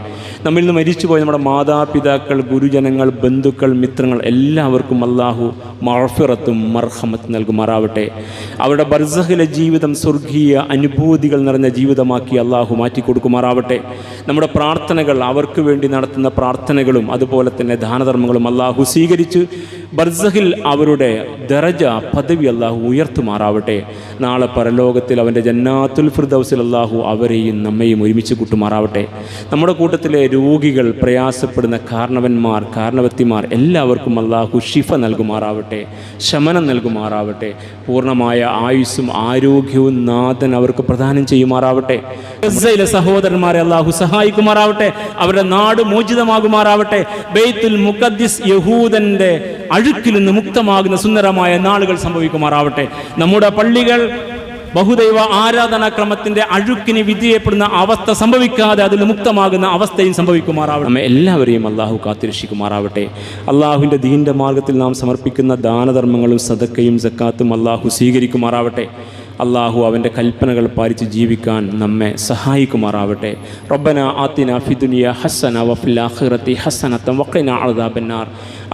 നമ്മിൽ നിന്ന് മരിച്ചുപോയ നമ്മുടെ മാതാപിതാക്കൾ, ഗുരുജനങ്ങൾ, ബന്ധുക്കൾ, മിത്രങ്ങൾ എല്ലാവർക്കും അള്ളാഹു മഗ്ഫിറത്തും മർഹമത്തും നൽകുമാറാവട്ടെ. അവരുടെ ബർസഖിലെ ജീവിതം സ്വർഗീയ അനുഭൂതികൾ നിറഞ്ഞ ജീവിതമാക്കി അള്ളാഹു മാറ്റിക്കൊടുക്കുമാറാവട്ടെ. നമ്മുടെ പ്രാർത്ഥനകൾ, അവർക്ക് വേണ്ടി നടത്തുന്ന പ്രാർത്ഥനകളും അതുപോലെ തന്നെ ദാനധർമ്മങ്ങളും അള്ളാഹു സ്വീകരിച്ച് ബർസഖിൽ അവരുടെ ദറജ, പദവി അള്ളാഹു ഉയർത്തുമാറാവട്ടെ. നാളെ പരലോകത്തിൽ അവൻ്റെ ജന്നാത്തുൽ ഫിർദൗസിൽ അള്ളാഹു അവരെയും നമ്മയും ഒരുമിച്ച് കൂട്ടുമാറാവട്ടെ. നമ്മുടെ കൂട്ടത്തിലെ രോഗികൾ, പ്രയാസപ്പെടുന്ന കാരണവന്മാർ, കാരണവത്തിമാർ എല്ലാവർക്കും അള്ളാഹു ശിഫ നൽകുമാറാവട്ടെ, ശമനം നൽകുമാറാവട്ടെ. പൂർണ്ണമായ ആയുസ്സും ആരോഗ്യവും നാഥൻ അവർക്ക് പ്രദാനം ചെയ്യുമാറാവട്ടെ. ഗസയിലെ സഹോദരന്മാരെ അള്ളാഹു സഹായിക്കുമാറാവട്ടെ. അവരുടെ നാട് മോചിതമാകുമാറാവട്ടെ. ബൈത്തുൽ മുഖദ്ദിസ് യഹൂദന്റെ അഴുക്കിൽ നിന്ന് മുക്തമാകുന്ന സുന്ദരമായ നാളുകൾ സംഭവിക്കുമാറാവട്ടെ. നമ്മുടെ പള്ളികൾ ബഹുദൈവ ആരാധനാക്രമത്തിന്റെ അഴുക്കിന് വിധേയപ്പെടുന്ന അവസ്ഥ സംഭവിക്കാതെ അതിൽ മുക്തമാകുന്ന അവസ്ഥയും സംഭവിക്കുമാറാവട്ടെ. നമ്മെ എല്ലാവരെയും അള്ളാഹു കാത്തിരക്ഷിക്കുമാറാവട്ടെ. അള്ളാഹുവിൻ്റെ ദീൻ്റെ മാർഗത്തിൽ നാം സമർപ്പിക്കുന്ന ദാനധർമ്മങ്ങളും സദക്കയും സക്കാത്തും അള്ളാഹു സ്വീകരിക്കുമാറാവട്ടെ. അള്ളാഹു അവൻ്റെ കൽപ്പനകൾ പാലിച്ച് ജീവിക്കാൻ നമ്മെ സഹായിക്കുമാറാവട്ടെ. റബ്ബന ആതിന ഫിദ്ദുനിയ ഹസന വഫിൽ ആഖിറതി ഹസനത വഖിന അദാബന്നാർ.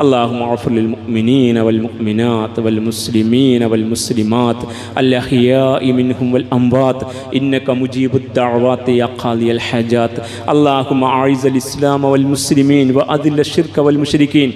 اللهم اغفر للمؤمنين والمؤمنات والمسلمين والمسلمات الأحياء منهم والأموات إنك مجيب الدعوات يا قاضي الحاجات. اللهم أعز الإسلام والمسلمين وأذل الشرك والمشركين.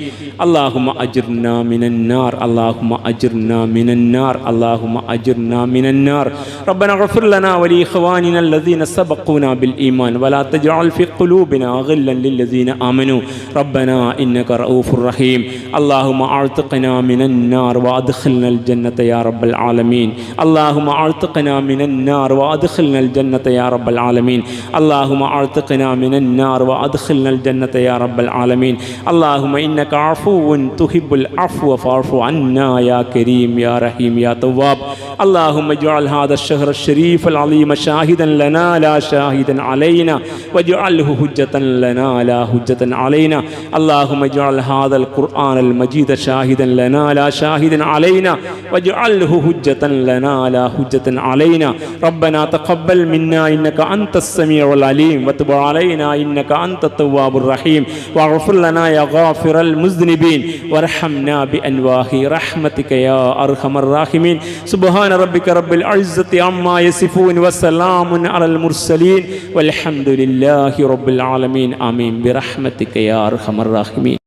اللهم أجرنا من النار، اللهم أجرنا من النار، اللهم أجرنا من النار. ربنا اغفر لنا ولإخواننا الذين سبقونا بالإيمان ولا تجعل في قلوبنا غلا للذين آمنوا ربنا إنك رؤوف رحيم. اللهم اعتقنا من النار وادخلنا الجنة يا رب العالمين. اللهم اعتقنا من النار وادخلنا الجنة يا رب العالمين. اللهم اعتقنا من النار وادخلنا الجنة يا رب العالمين. اللهم إنك عفو تحب العفو فاعف عنا يا كريم يا رحيم يا تواب. اللهم اجعل هذا الشهر الشريف العظيم شاهدا لنا لا شاهدا علينا واجعله حجة لنا لا حجة علينا. اللهم اجعل هذا القرآن المجيد شاهدا لنا لا شاهدا علينا واجعله حجة لنا لا حجة علينا. ربنا تقبل منا إنك أنت السميع العليم وتب علينا إنك أنت التواب الرحيم واغفر لنا يا غافر المذنبين وارحمنا بأنواع رحمتك يا أرحم الراحمين. سبحان ربك رب العزة عما يصفون وسلام على المرسلين والحمد لله رب العالمين. آمين برحمتك يا أرحم الراحمين.